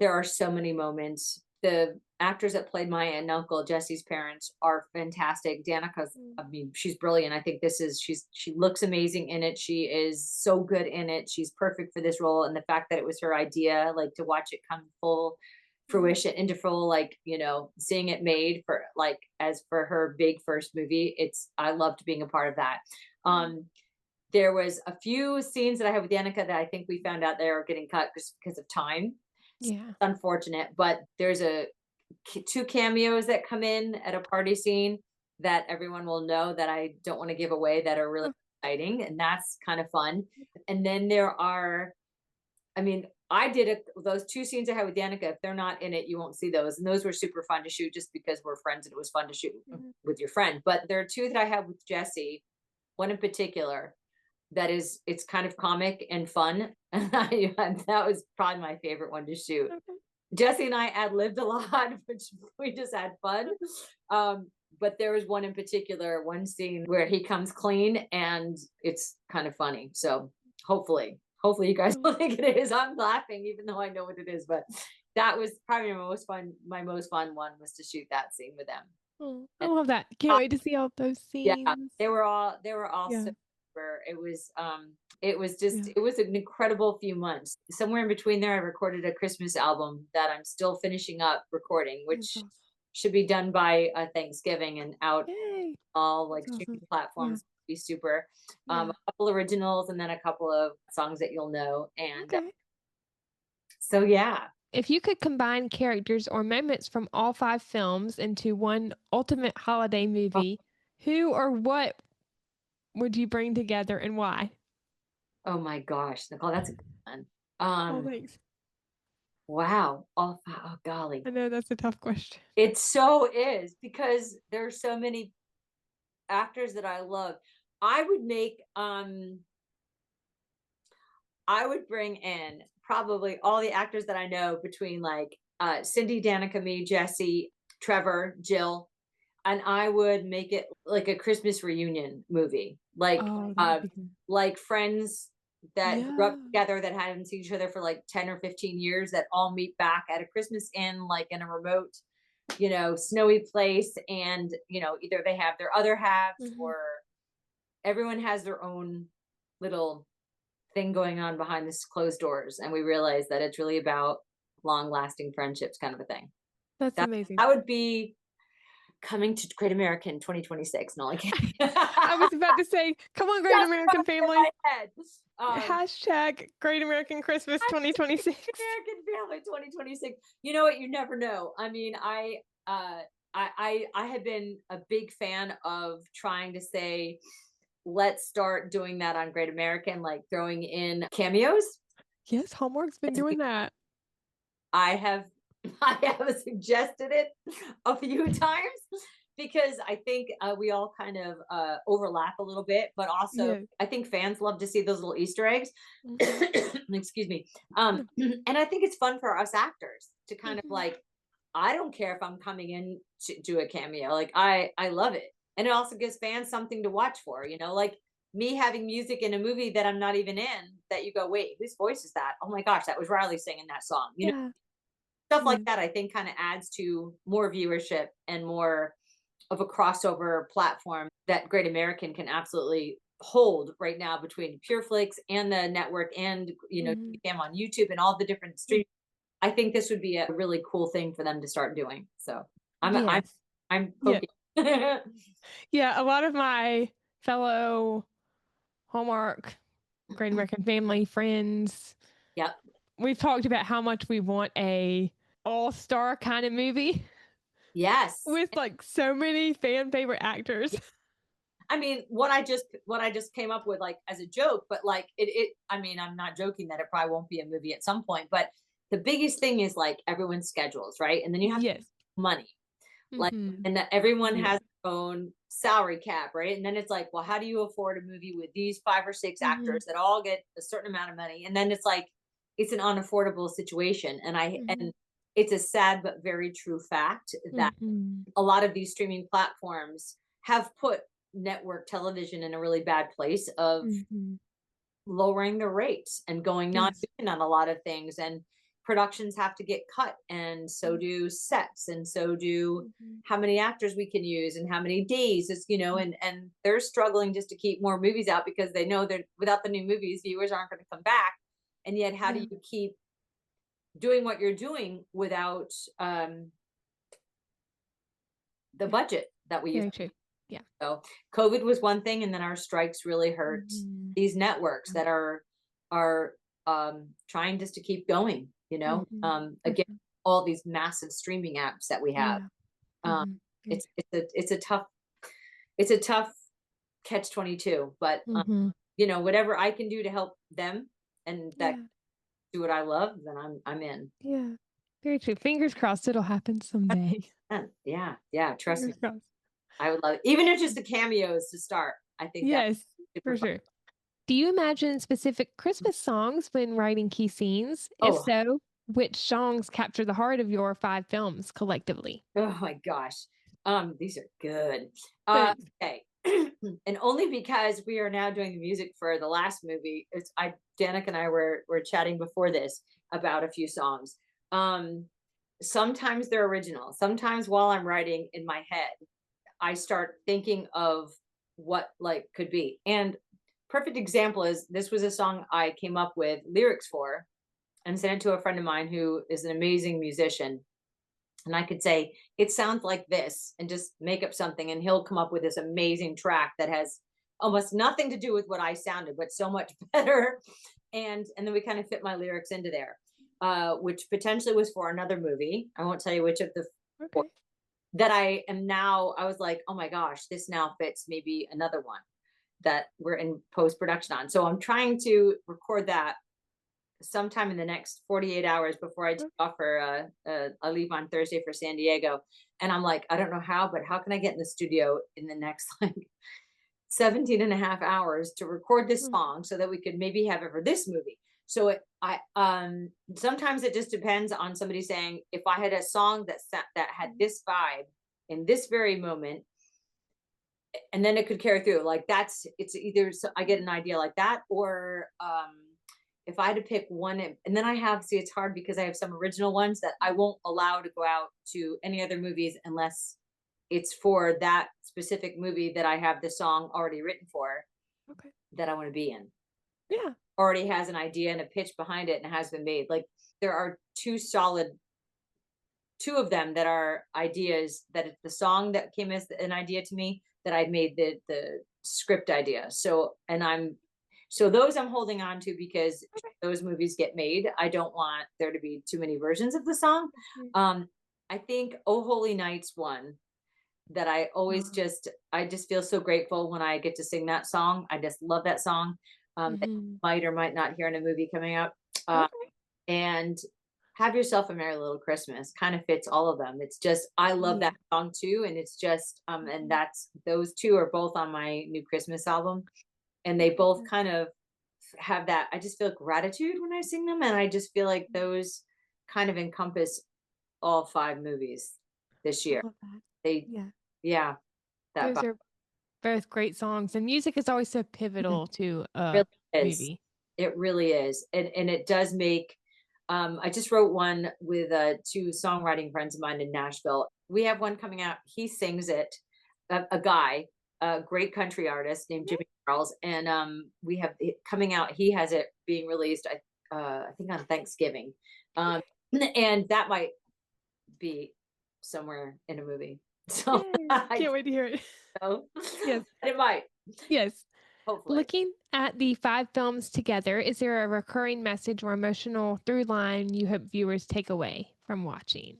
are so many moments. The actors that played my aunt and uncle, Jesse's parents, are fantastic. Danica's, I mean, she's brilliant. I think she looks amazing in it. She is so good in it. She's perfect for this role. And the fact that it was her idea, like to watch it come full fruition into full, like, seeing it made for like, as for her big first movie, I loved being a part of that. There was a few scenes that I had with Danica that I think we found out they were getting cut just because of time. Yeah. It's unfortunate, but there's two cameos that come in at a party scene that everyone will know that I don't want to give away, that are really exciting, and that's kind of fun. And then there are, I mean, I did those two scenes I had with Danica. If they're not in it, you won't see those. And those were super fun to shoot just because we're friends and it was fun to shoot with your friend. But there are two that I have with Jesse, one in particular it's kind of comic and fun. And that was probably my favorite one to shoot. Okay. Jesse and I ad-libbed a lot, which we just had fun. But there was one in particular, one scene where he comes clean and it's kind of funny. So hopefully you guys will think it is. I'm laughing even though I know what it is, but that was probably my most fun one was to shoot that scene with them. Oh, I love that. Can't wait to see all those scenes. Yeah, they were all so it was it was an incredible few months. Somewhere in between there, I recorded a Christmas album that I'm still finishing up recording, which should be done by Thanksgiving and out all like streaming platforms. Be super. A couple originals and then a couple of songs that you'll know. And so yeah. If you could combine characters or moments from all 5 films into one ultimate holiday movie, who or what would you bring together and why? Oh my gosh, Nicole, that's a good one. Thanks. Wow. Oh golly. I know that's a tough question. It so is, because there's so many actors that I love. I would bring in probably all the actors that I know between like Cindy, Danica, me, Jesse, Trevor, Jill, and I would make it like a Christmas reunion movie, like friends that grew up together that hadn't seen each other for like 10 or 15 years that all meet back at a Christmas inn, like in a remote, snowy place, and either they have their other halves or everyone has their own little thing going on behind this closed doors, and we realize that it's really about long-lasting friendships, kind of a thing. That's amazing. I would be coming to Great American 2026. No, I can't. I was about to say, come on, Great American family. Hashtag Great American Christmas 2026. American Family 2026. You know what? You never know. I mean, I have been a big fan of trying to say, let's start doing that on Great American, like throwing in cameos. Yes, Hallmark's been doing that. I have suggested it a few times because I think we all kind of overlap a little bit, but also I think fans love to see those little Easter eggs. Excuse me. And I think it's fun for us actors to kind of like, I don't care if I'm coming in to do a cameo. Like I love it. And it also gives fans something to watch for, like me having music in a movie that I'm not even in, that you go, wait, whose voice is that? Oh my gosh, that was Riley singing that song. You know, stuff like that, I think kind of adds to more viewership and more of a crossover platform that Great American can absolutely hold right now between PureFlix and the network and, them on YouTube and all the different streams. I think this would be a really cool thing for them to start doing. So I'm hoping. Yeah, a lot of my fellow Hallmark, Great American Family friends. Yep. We've talked about how much we want a all-star kind of movie. Yes. With like so many fan favorite actors. I mean, what I just came up with, like, as a joke, but like I mean, I'm not joking that it probably won't be a movie at some point, but the biggest thing is like everyone's schedules, right? And then you have money. Like, and that everyone has their own salary cap, right? And then it's like, well, how do you afford a movie with these 5 or 6 actors that all get a certain amount of money? And then it's like, it's an unaffordable situation. And and it's a sad but very true fact that a lot of these streaming platforms have put network television in a really bad place of lowering the rates and going non-union on a lot of things, and productions have to get cut, and so do sets, and so do how many actors we can use and how many days is, you know, and they're struggling just to keep more movies out because they know that without the new movies viewers aren't going to come back. And yet how do you keep doing what you're doing without the budget that we used to? Yeah. So COVID was one thing, and then our strikes really hurt these networks that are trying just to keep going, you know. Again, all these massive streaming apps that we have. It's a tough catch-22, but you know, whatever I can do to help them and that do what I love, then I'm in. Yeah. Very true. Fingers crossed it'll happen someday. Yeah, trust me. Crossed. I would love it. Even if just the cameos to start. I think yes, for sure. Do you imagine specific Christmas songs when writing key scenes? If so, which songs capture the heart of your 5 films collectively? Oh my gosh. These are good. Okay. And only because we are now doing the music for the last movie. Danica and I were chatting before this about a few songs. Sometimes they're original. Sometimes while I'm writing in my head, I start thinking of what like could be. And perfect example is this was a song I came up with lyrics for and sent it to a friend of mine who is an amazing musician. And I could say, it sounds like this, and just make up something, and he'll come up with this amazing track that has almost nothing to do with what I sounded, but so much better. And then we kind of fit my lyrics into there, which potentially was for another movie. I won't tell you which of the four that I was like, oh my gosh, this now fits maybe another one that we're in post-production on. So I'm trying to record that sometime in the next 48 hours before I take off for I leave on Thursday for San Diego. And I'm like, I don't know how, but how can I get in the studio in the next like 17 and a half hours to record this song so that we could maybe have it for this movie? So sometimes it just depends on somebody saying, if I had a song that had this vibe in this very moment, and then it could carry through. Like it's either I get an idea like that, or if I had to pick one, and then it's hard because I have some original ones that I won't allow to go out to any other movies unless it's for that specific movie that I have the song already written for, that I want to be in. Yeah. Already has an idea and a pitch behind it and has been made. Like there are two of them that are ideas, that it's the song that came as an idea to me that I made the script idea. So those I'm holding on to because those movies get made. I don't want there to be too many versions of the song. I think Oh Holy Night's one that I always I just feel so grateful when I get to sing that song. I just love that song. That you might or might not hear in a movie coming out. And Have Yourself a Merry Little Christmas kind of fits all of them. It's just, I love that song too. And it's just, and those two are both on my new Christmas album. And they both kind of have that, I just feel gratitude when I sing them. And I just feel like those kind of encompass all 5 movies this year. Those are both great songs, and music is always so pivotal to a movie. It really is. And it does make, I just wrote one with 2 songwriting friends of mine in Nashville. We have one coming out. He sings it, a guy, a great country artist named Jimmy Charles. And we have it coming out. He has it being released, I think on Thanksgiving. And that might be somewhere in a movie. So I can't wait to hear it. So, yes, it might. Yes. Hopefully. Looking at the 5 films together, is there a recurring message or emotional through line you hope viewers take away from watching?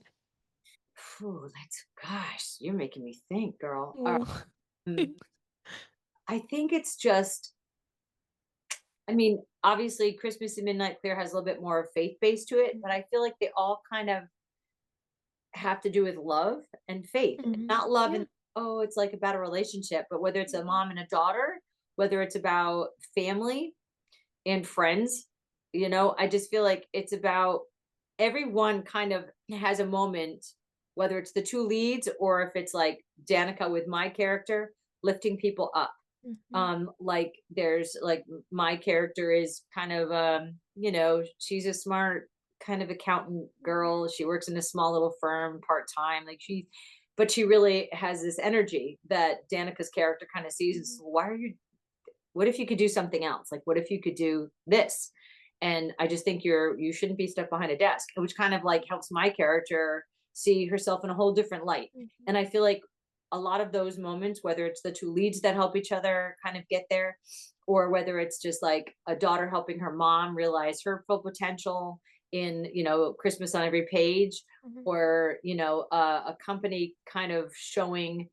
Gosh, you're making me think, girl. I think it's just, I mean, obviously Christmas in Midnight Clear has a little bit more faith-based to it, but I feel like they all kind of have to do with love and faith. Not love and it's like about a relationship, but whether it's a mom and a daughter, whether it's about family and friends, I just feel like it's about everyone kind of has a moment, whether it's the two leads or if it's like Danica with my character lifting people up. Mhm. Like there's like my character is kind of she's a smart kind of accountant girl. She works in a small little firm part-time. But she really has this energy that Danica's character kind of sees and says, Mhm. why are you what if you could do something else? Like, what if you could do this? And I just think you shouldn't be stuck behind a desk, which kind of like helps my character see herself in a whole different light. Mhm. And I feel like a lot of those moments, whether it's the two leads that help each other kind of get there, or whether it's just like a daughter helping her mom realize her full potential in, Christmas on every page, Mhm. or, a company kind of showing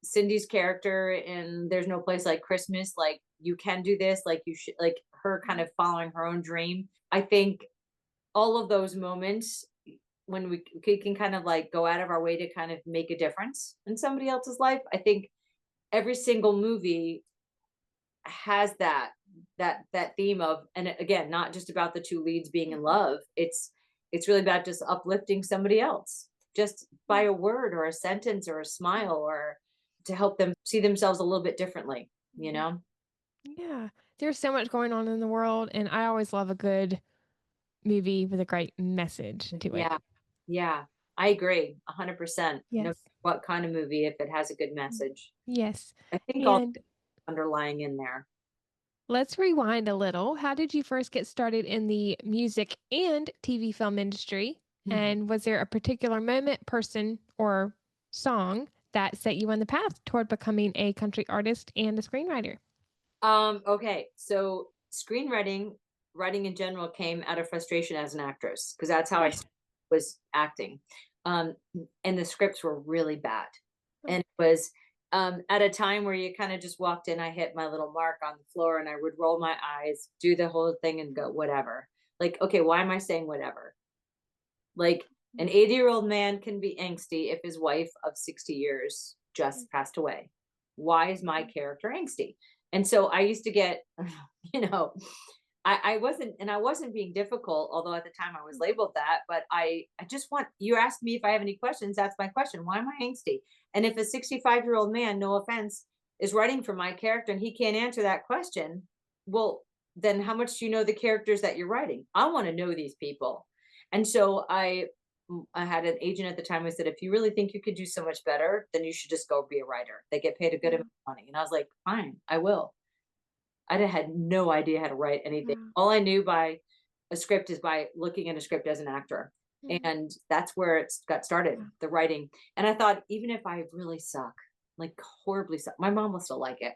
Cindy's character in There's No Place Like Christmas, like you can do this, like you should, like her kind Mhm. of following her own dream. I think all of those moments when we can kind of like go out of our way to kind of make a difference in somebody else's life. I think every single movie has that theme of, and again, not just about the two leads being in Mhm. love. It's really about just uplifting somebody else just by Yeah. a word or a sentence or a smile, or to help them see themselves a little bit differently, you Mhm. know? Yeah. There's so much going on in the world, and I always love a good movie with a great message to it. Yeah. Yeah. I agree 100%. No, Yes. what kind of movie if it has a good Mm. message? Yes. I think all And underlying in there. let's rewind a little. How did you first get started in the music and TV film industry? And was there a particular moment, person, or song that set you on the path toward becoming a country artist and a screenwriter? Okay. So writing in general came out of frustration as an actress, because that's how I Right. was acting. Um, and the scripts were really bad. Oh. And it was at a time where you kind of just walked in, I hit my little mark on the floor and I would roll my eyes, do the whole thing and go, whatever. Like, okay, why am I saying whatever? Like an 80-year-old man can be angsty if his wife of 60 years just passed away. Why is my character angsty? And so I used to get, you know, I wasn't being difficult, although at the time I was labeled that, but I just want, you asked me if I have any questions, that's my question. Why am I angsty? And if a 65-year-old man, no offense, is writing for my character and he can't answer that question, well, then how much do you know the characters that you're writing? I want to know these people. And so I had an agent at the time who said, if you really think you could do so much better, then you should just go be a writer. They get paid a good Yeah. amount of money. And I was like, fine, I will. I had no idea how to write anything. Wow. All I knew by a script is by looking at a script as an actor. Mhm. And that's where it got started, Wow. the writing. And I thought, even if I really suck, like horribly suck, my mom will still like it.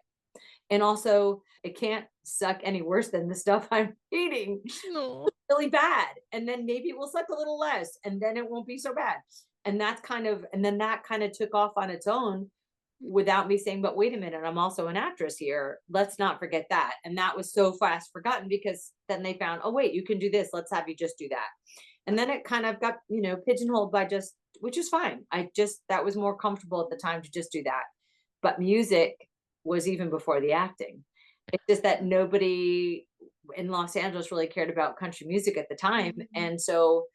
And also, it can't suck any worse than the stuff I'm eating. No. Really bad. And then maybe it will suck a little less, and then it won't be so bad. And then that kind of took off on its own without me saying, but wait a minute, I'm also an actress here. Let's not forget that. And that was so fast forgotten, because then they found, oh, wait, you can do this. Let's have you just do that. And then it kind of got, pigeonholed by just, which is fine. That was more comfortable at the time to just do that. But music was even before the acting. It's just that nobody in Los Angeles really cared about country music at the time. Mhm. And so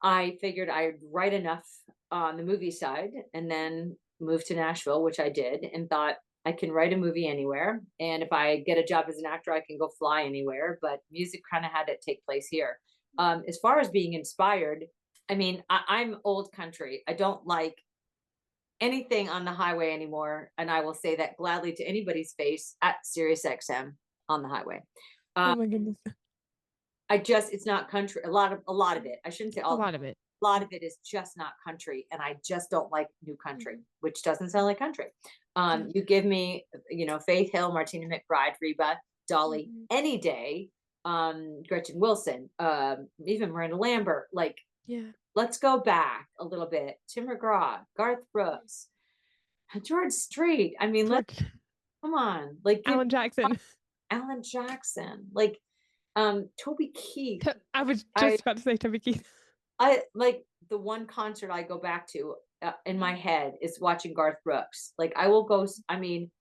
I figured I'd write enough on the movie side and then move to Nashville, which I did, and thought I can write a movie anywhere. And if I get a job as an actor, I can go fly anywhere. But music kind of had to take place here. As far as being inspired, I mean, I'm old country. I don't like anything on the highway anymore. And I will say that gladly to anybody's face at Sirius XM on the highway. Oh Um, my goodness. it's not country. A lot of it. I shouldn't say A all. lot of it. A lot of it is just not country, and I just don't like new country, Mhm. which doesn't sound like country. Yeah. You give me, Faith Hill, Martina McBride, Reba, Dolly, Mhm. any day. Gretchen Wilson, even Miranda Lambert. Like, Yeah. let's go back a little bit. Tim McGraw, Garth Brooks, George Strait. I mean, let's George. come on, like give Alan Jackson. Alan Jackson, like Toby Keith. I was I just about to say Toby Keith. I like the one concert I go back to in my head is watching Garth Brooks. Like I will go. I mean,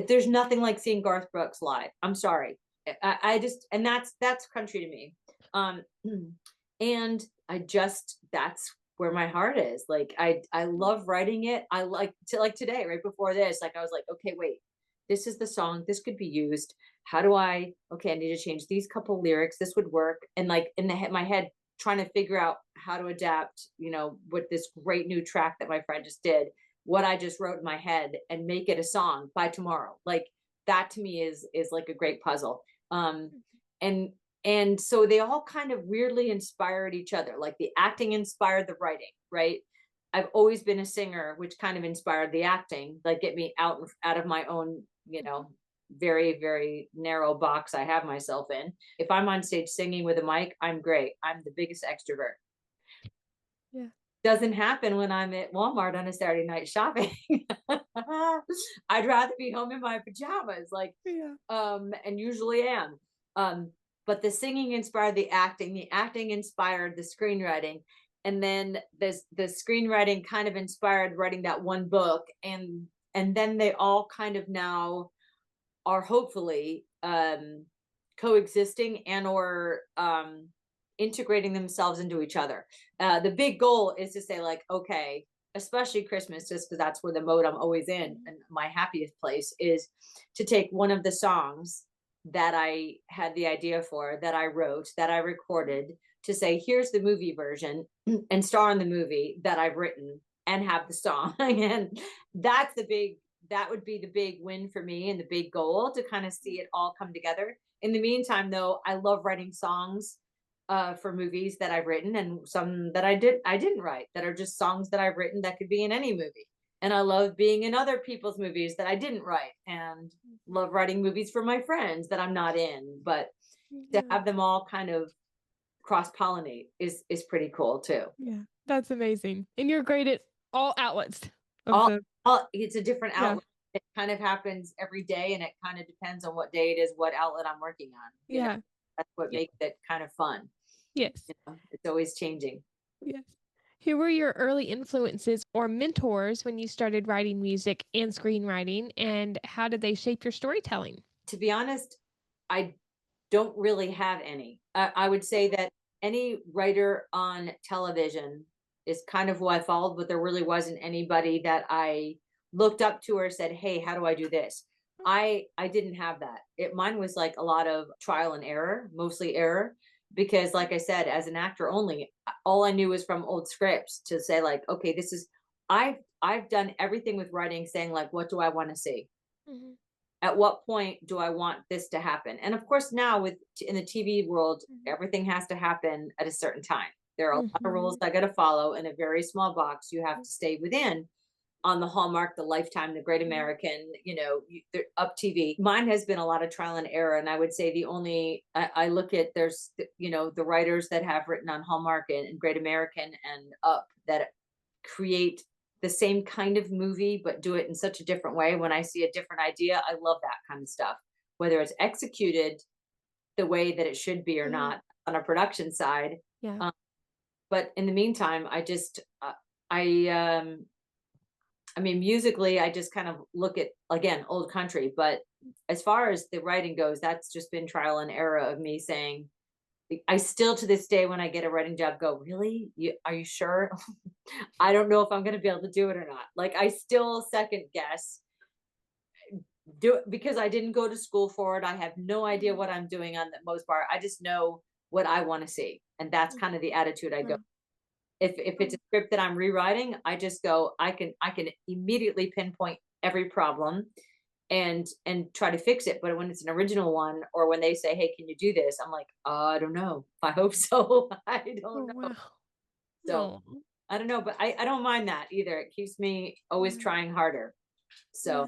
there's nothing like seeing Garth Brooks live. I'm sorry. I just, and that's country to me. Um, and that's where my heart is. Like, I love writing it. I like to, like today, right before this, like I was like, okay, wait, this is the song. This could be used. How do okay, I need to change these couple lyrics. This would work. And like in my head, trying to figure out how to adapt, with this great new track that my friend just did, what I just wrote in my head and make it a song by tomorrow. Like that to me is like a great puzzle. And so they all kind of weirdly inspired each other. Like the acting inspired the writing, right? I've always been a singer, which kind of inspired the acting, like get me out of my own, very, very narrow box I have myself in. If I'm on stage singing with a mic, I'm great. I'm the biggest extrovert. Yeah. Doesn't happen when I'm at Walmart on a Saturday night shopping. I'd rather be home in my pajamas, like, and usually am. But the singing inspired the acting inspired the screenwriting. And then the screenwriting kind of inspired writing that one book. And then they all kind of now are hopefully coexisting and or integrating themselves into each other. The big goal is to say like, okay, especially Christmas, just because that's where the mode I'm always in and my happiest place is to take one of the songs that I had the idea for, that I wrote, that I recorded, to say, here's the movie version and star in the movie that I've written and have the song. And that would be the big win for me and the big goal, to kind of see it all come together. In the meantime, though, I love writing songs for movies that I've written, and some that I didn't write, that are just songs that I've written that could be in any movie. And I love being in other people's movies that I didn't write, and love writing movies for my friends that I'm not in. But to have them all kind of cross-pollinate is pretty cool too. Yeah, that's amazing. And you're great at all outlets. It's a different outlet. It kind of happens every day, and it kind of depends on what day it is, what outlet I'm working on. You know? That's what makes it kind of fun. Yes. It's always changing. Yes. Who were your early influences or mentors when you started writing music and screenwriting, and how did they shape your storytelling? To be honest, I don't really have any. I would say that any writer on television is kind of who I followed, but there really wasn't anybody that I looked up to or said, hey, how do I do this? I didn't have that. Mine was like a lot of trial and error, mostly error, because like I said, as an actor only, all I knew was from old scripts to say like, okay, this is, I've done everything with writing, saying like, what do I want to see? Mm-hmm. At what point do I want this to happen? And of course, now in the TV world, everything has to happen at a certain time. There are a lot of rules I got to follow in a very small box you have to stay within. On the Hallmark, the Lifetime, the Great American, Up TV. Mine has been a lot of trial and error. And I would say I look at, there's, the writers that have written on Hallmark and Great American and Up that create the same kind of movie, but do it in such a different way. When I see a different idea, I love that kind of stuff, whether it's executed the way that it should be or not on a production side. Yeah. But in the meantime, musically, I just kind of look at, again, old country. But as far as the writing goes, that's just been trial and error of me saying, I still to this day, when I get a writing job, go, really? Are you sure? I don't know if I'm going to be able to do it or not. Like, I still second guess, do it because I didn't go to school for it. I have no idea what I'm doing on the most part. I just know what I want to see. And that's kind of the attitude I go. If it's a script that I'm rewriting, I just go, I can immediately pinpoint every problem and try to fix it. But when it's an original one, or when they say, hey, can you do this? I'm like, I don't know. I hope so. I don't know. Wow. So I don't know, but I don't mind that either. It keeps me always trying harder. So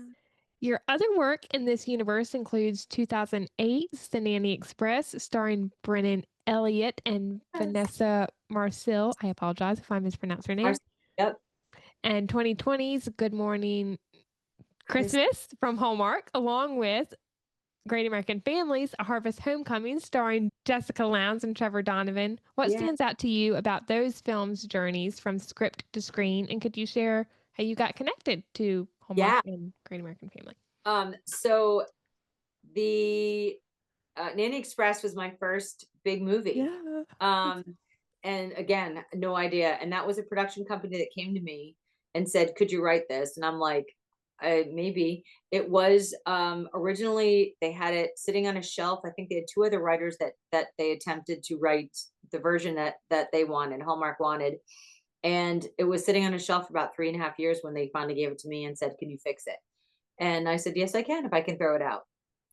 your other work in this universe includes 2008's The Nanny Express, starring Brennan Elliott and Vanessa Marcil. I apologize if I mispronounced her name. Yep. And 2020's Good Morning Christmas from Hallmark, along with Great American Families, A Harvest Homecoming, starring Jessica Lowndes and Trevor Donovan. What stands out to you about those films' journeys from script to screen? And could you share how you got connected to Hallmark and Great American Family? So the Nanny Express was my first big movie. Yeah. And again, no idea. And that was a production company that came to me and said, "Could you write this?" And I'm like, maybe. It was originally they had it sitting on a shelf. I think they had two other writers that they attempted to write the version that they wanted, Hallmark wanted. And it was sitting on a shelf for about 3.5 years when they finally gave it to me and said, "Can you fix it?" And I said, "Yes, I can, if I can throw it out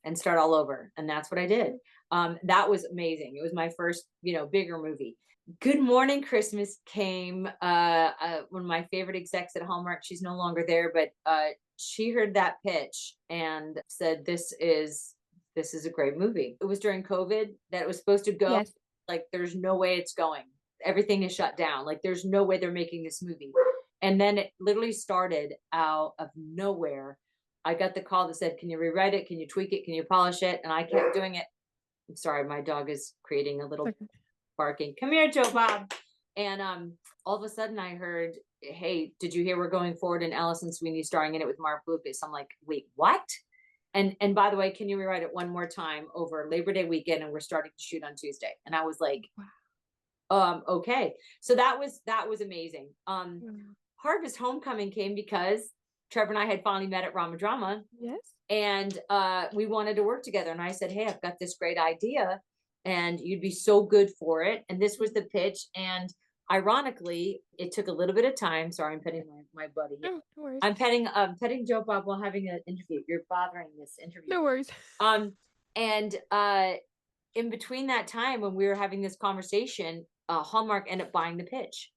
and start all over." And that's what I did. That was amazing. It was my first, bigger movie. Good Morning Christmas came. One of my favorite execs at Hallmark, she's no longer there, but she heard that pitch and said, this is a great movie. It was during COVID that it was supposed to go. Yes. Like, there's no way it's going. Everything is shut down. Like, there's no way they're making this movie. And then it literally started out of nowhere. I got the call that said, "Can you rewrite it? Can you tweak it? Can you polish it?" And I kept doing it. I'm sorry, my dog is creating a little barking. "Come here, Joe Bob." And all of a sudden I heard, "Hey, did you hear we're going forward in Allison Sweeney starring in it with Mark Lucas?" I'm like, "Wait, what?" And by the way, can you rewrite it one more time over Labor Day weekend? And we're starting to shoot on Tuesday. And I was like, okay. So that was amazing. Harvest Homecoming came because Trevor and I had finally met at RomaDrama. Yes. And we wanted to work together. And I said, "Hey, I've got this great idea and you'd be so good for it." And this was the pitch. And ironically, it took a little bit of time. Sorry, I'm petting my buddy. No worries. I'm petting Joe Bob while having an interview. You're bothering this interview. No worries. And in between that time when we were having this conversation, Hallmark ended up buying the pitch.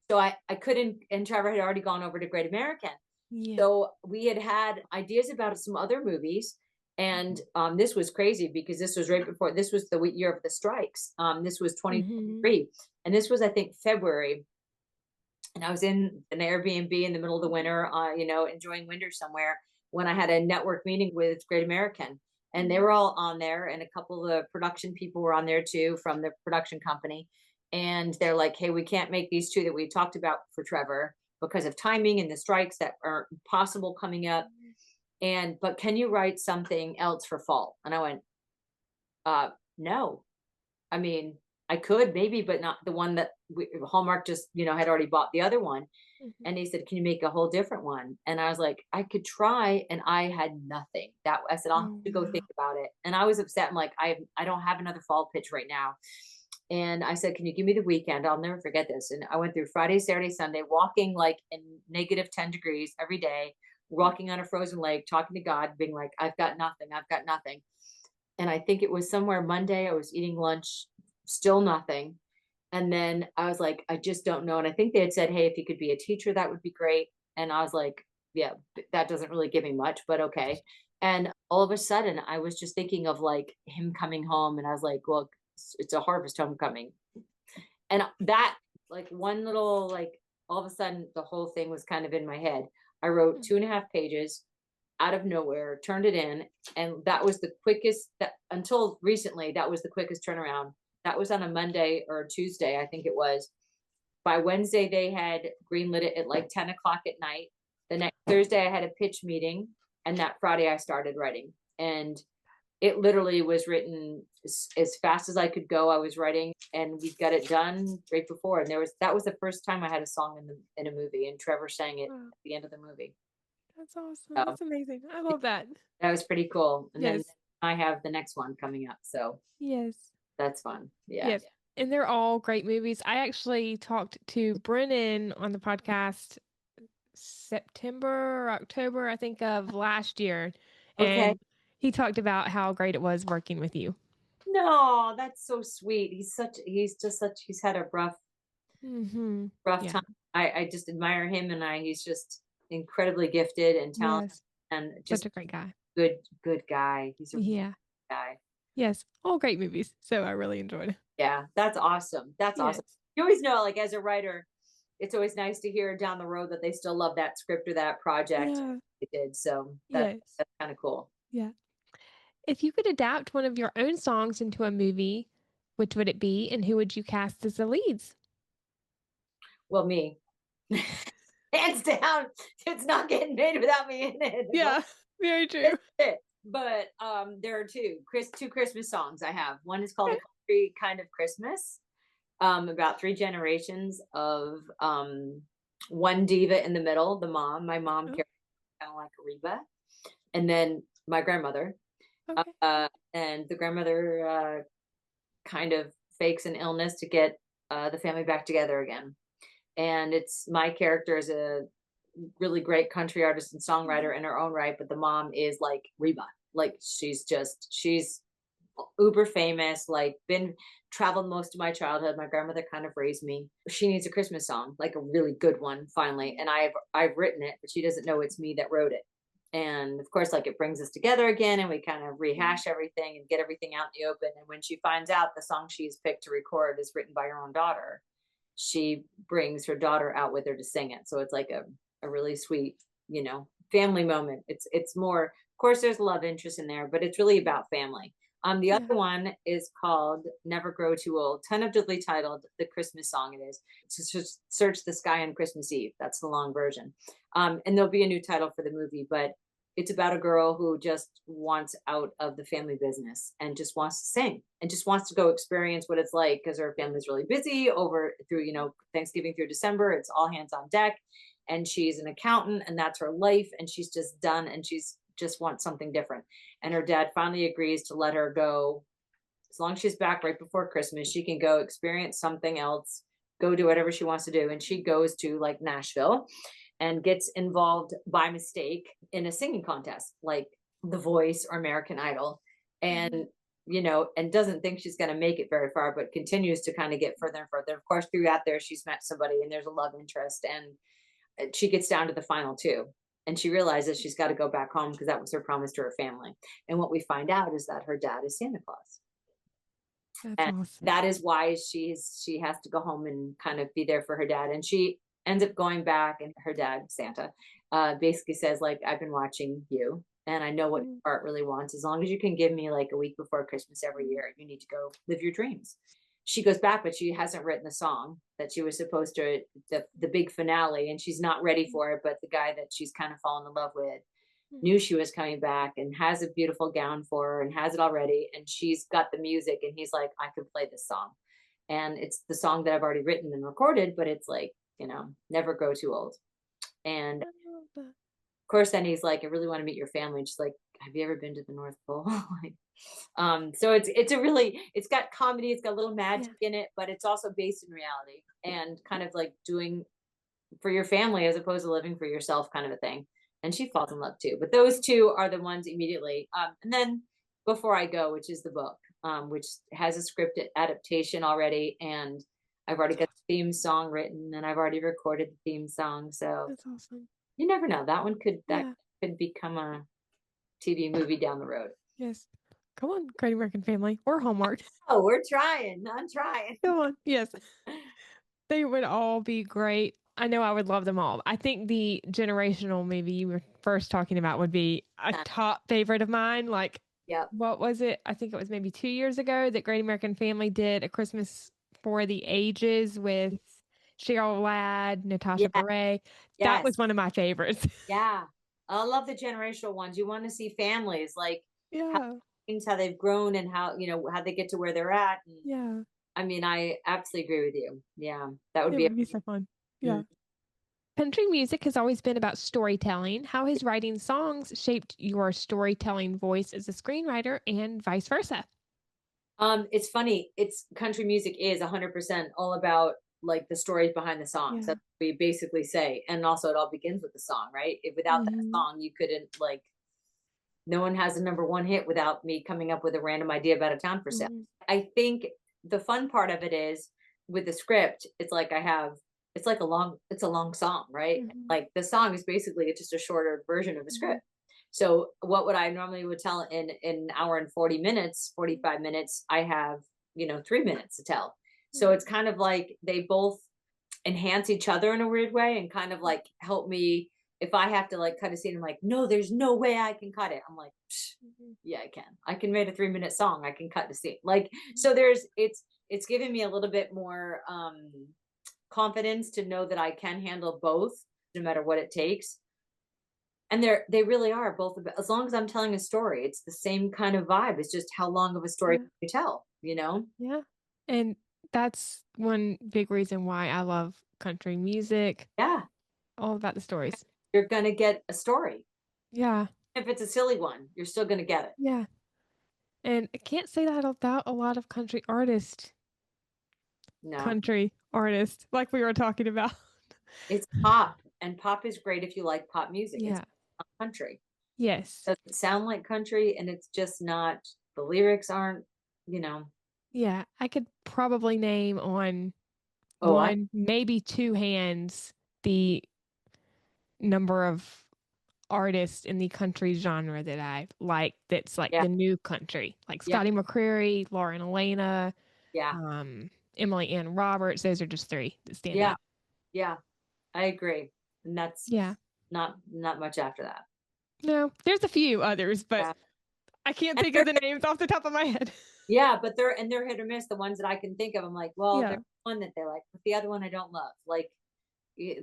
So I couldn't, and Trevor had already gone over to Great American. Yeah. So we had ideas about some other movies. And this was crazy because this was right before, this was the year of the strikes. This was 2023. And this was, I think, February. And I was in an Airbnb in the middle of the winter, enjoying winter somewhere, when I had a network meeting with Great American. And they were all on there. And a couple of the production people were on there too, from the production company. And they're like, "Hey, we can't make these two that we talked about for Trevor because of timing and the strikes that are possible coming up. But can you write something else for fall?" And I went, no. I mean, I could maybe, but not the one that Hallmark just, had already bought the other one. And he said, "Can you make a whole different one?" And I was like, "I could try." And I had nothing. I said, "I'll have to go think about it." And I was upset. I'm like, I don't have another fall pitch right now. And I said, "Can you give me the weekend? I'll never forget this." And I went through Friday, Saturday, Sunday, walking like in negative 10 degrees every day, walking on a frozen lake, talking to God, being like, "I've got nothing. I've got nothing." And I think it was somewhere Monday, I was eating lunch, still nothing. And then I was like, "I just don't know." And I think they had said, "Hey, if you could be a teacher, that would be great." And I was like, "Yeah, that doesn't really give me much, but okay." And all of a sudden I was just thinking of like him coming home. And I was like, "Well, it's a Harvest Homecoming." And that, like, one little, like, all of a sudden the whole thing was kind of in my head. I wrote 2.5 pages out of nowhere, turned it in. And that was the quickest, that until recently, that was the quickest turnaround. That was on a Monday or a Tuesday, I think it was. By Wednesday, they had greenlit it at like 10 o'clock at night. The next Thursday I had a pitch meeting. And that Friday I started writing. And it literally was written as fast as I could go. I was writing, and we got it done right before. And that was the first time I had a song in a movie, and Trevor sang it at the end of the movie. That's awesome. That's amazing. I love that. That was pretty cool. And Yes. then I have the next one coming up. So Yes. that's fun. Yeah. Yes. And they're all great movies. I actually talked to Brennan on the podcast September or October, I think, of last year. Okay. And he talked about how great it was working with you. No, that's so sweet. He's had a rough time. I just admire him, and he's just incredibly gifted and talented, and just such a great guy. Good guy. He's a guy. Yes. All great movies. So I really enjoyed it. Yeah, that's awesome. That's awesome. You always know, like, as a writer, it's always nice to hear down the road that they still love that script or that project they did. So that's kind of cool. Yeah. If you could adapt one of your own songs into a movie, which would it be, and who would you cast as the leads? Well, me. Hands down. It's not getting made without me in it. Yeah, very true. but there are two Christmas songs I have. One is called A Country Kind of Christmas, about three generations of one diva in the middle, the mom. My mom carried kind of like a Reba, and then my grandmother. And the grandmother kind of fakes an illness to get the family back together again. And it's my character is a really great country artist and songwriter in her own right, but the mom is like Reba. Like she's uber famous, like been traveled most of my childhood. My grandmother kind of raised me. She needs a Christmas song, like a really good one finally. And I've written it, but she doesn't know it's me that wrote it. And of course, like it brings us together again and we kind of rehash everything and get everything out in the open. And when she finds out the song she's picked to record is written by her own daughter, she brings her daughter out with her to sing it. So it's like a really sweet, family moment. It's more, of course, there's love interest in there, but it's really about family. The other one is called Never Grow Too Old, tentatively titled The Christmas Song it is. Just search the sky on Christmas Eve. That's the long version. And there'll be a new title for the movie, but it's about a girl who just wants out of the family business and just wants to sing and just wants to go experience what it's like because her family's really busy through Thanksgiving through December. It's all hands on deck. And she's an accountant and that's her life. And she's just done and she's just wants something different. And her dad finally agrees to let her go. As long as she's back right before Christmas, she can go experience something else, go do whatever she wants to do. And she goes to like Nashville and gets involved by mistake in a singing contest, like The Voice or American Idol. And and doesn't think she's going to make it very far, but continues to kind of get further and further. Of course, throughout there, she's met somebody and there's a love interest. And she gets down to the final two and she realizes she's got to go back home because that was her promise to her family. And what we find out is that her dad is Santa Claus. That's awesome. That is why she has to go home and kind of be there for her dad. And she ends up going back and her dad, Santa, basically says like, I've been watching you and I know what your heart really wants. As long as you can give me like a week before Christmas every year, you need to go live your dreams. She goes back, but she hasn't written the song that she was supposed to, the big finale, and she's not ready for it. But the guy that she's kind of fallen in love with knew she was coming back and has a beautiful gown for her and has it already. And she's got the music and he's like, I can play this song. And it's the song that I've already written and recorded, but it's like, Never Grow Too Old. And of course, then he's like, I really want to meet your family. And she's like, have you ever been to the North Pole? So it's got comedy, it's got a little magic in it, but it's also based in reality and kind of like doing for your family as opposed to living for yourself kind of a thing. And she falls in love too. But those two are the ones immediately. And then Before I Go, which is the book, which has a scripted adaptation already. And I've already got the theme song written and I've already recorded the theme song. So that's awesome. You never know. That could become a TV movie down the road. Yes. Come on, Great American Family or Hallmark. Oh, we're trying. I'm trying. Come on. Yes. They would all be great. I know I would love them all. I think the generational movie you were first talking about would be a top favorite of mine. Like, what was it? I think it was maybe 2 years ago that Great American Family did A Christmas for the Ages with Cheryl Ladd, Natasha Bure. That was one of my favorites. Yeah. I love the generational ones. You want to see families like how they've grown and how they get to where they're at. And, I mean, I absolutely agree with you. Yeah. That would be so fun. Yeah. Country music has always been about storytelling. How has writing songs shaped your storytelling voice as a screenwriter and vice versa? It's funny. Country music is 100% all about like the stories behind the songs. That's what we basically say. And also it all begins with the song, right? Without that song, you couldn't no one has a number one hit without me coming up with a random idea about a town for sale. I think the fun part of it is with the script, it's a long song, right? Like the song is basically just a shorter version of the script. So what would I normally would tell in an hour and 45 minutes, I have, 3 minutes to tell. So it's kind of like they both enhance each other in a weird way and kind of like help me if I have to like cut a scene. I'm like, no, there's no way I can cut it. I'm like, yeah, I can make a 3-minute song. I can cut the scene. Like, so it's given me a little bit more, confidence to know that I can handle both no matter what it takes. And they really are both as long as I'm telling a story, it's the same kind of vibe. It's just how long of a story Yeah. you tell, you know? Yeah. And that's one big reason why I love country music, Yeah. all about the stories. You're gonna get a story. Yeah. If it's a silly one, you're still gonna get it. Yeah. And I can't say that about a lot of No. country artists, like we were talking about. It's pop, and pop is great if you like pop music. It's Yeah. not country. Yes. It doesn't sound like country, and it's just not, the lyrics aren't, Yeah. I could probably name on oh, one, maybe two hands, the number of artists in the country genre that I like that's like yeah, the new country, like yeah, Scotty McCreery, Lauren Elena, yeah, Emily Ann Roberts. Those are just three that stand yeah, out. yeah. I agree. And that's Yeah. not much after that. No, there's a few others, but Yeah. I can't And think of the names off the top of my head. yeah, but they're hit or miss. The ones that I can think of, I'm like, well, Yeah. there's one that they like, but the other one I don't love. Like,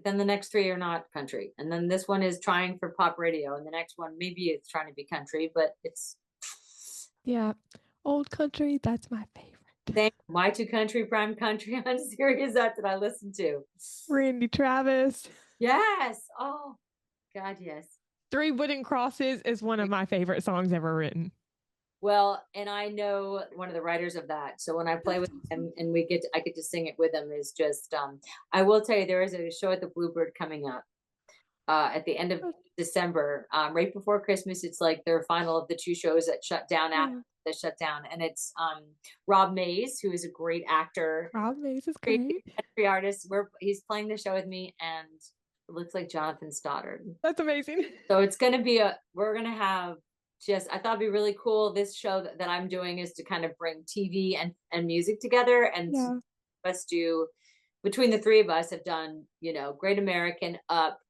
then the next three are not country, and then this one is trying for pop radio, and the next one maybe it's trying to be country, but it's Yeah. Old country, that's my favorite. my two country, prime country on Sirius that I listen to. Randy Travis. Yes. Oh God, yes. Three Wooden Crosses is one of my favorite songs ever written. Well, and I know one of the writers of that. So when I play with him and I get to sing it with him is just, I will tell you, there is a show at the Bluebird coming up, at the end of December, right before Christmas. It's like their final of the two shows that shut down after the shutdown. And it's, Rob Mays, who is a great actor. Rob Mays is great. Country artist. He's playing the show with me, and it looks like Jonathan Stoddard. That's amazing. So it's going to be we're going to have, I thought it'd be really cool. This show that I'm doing is to kind of bring TV and music together, and us do, between the three of us have done, Great American, Up,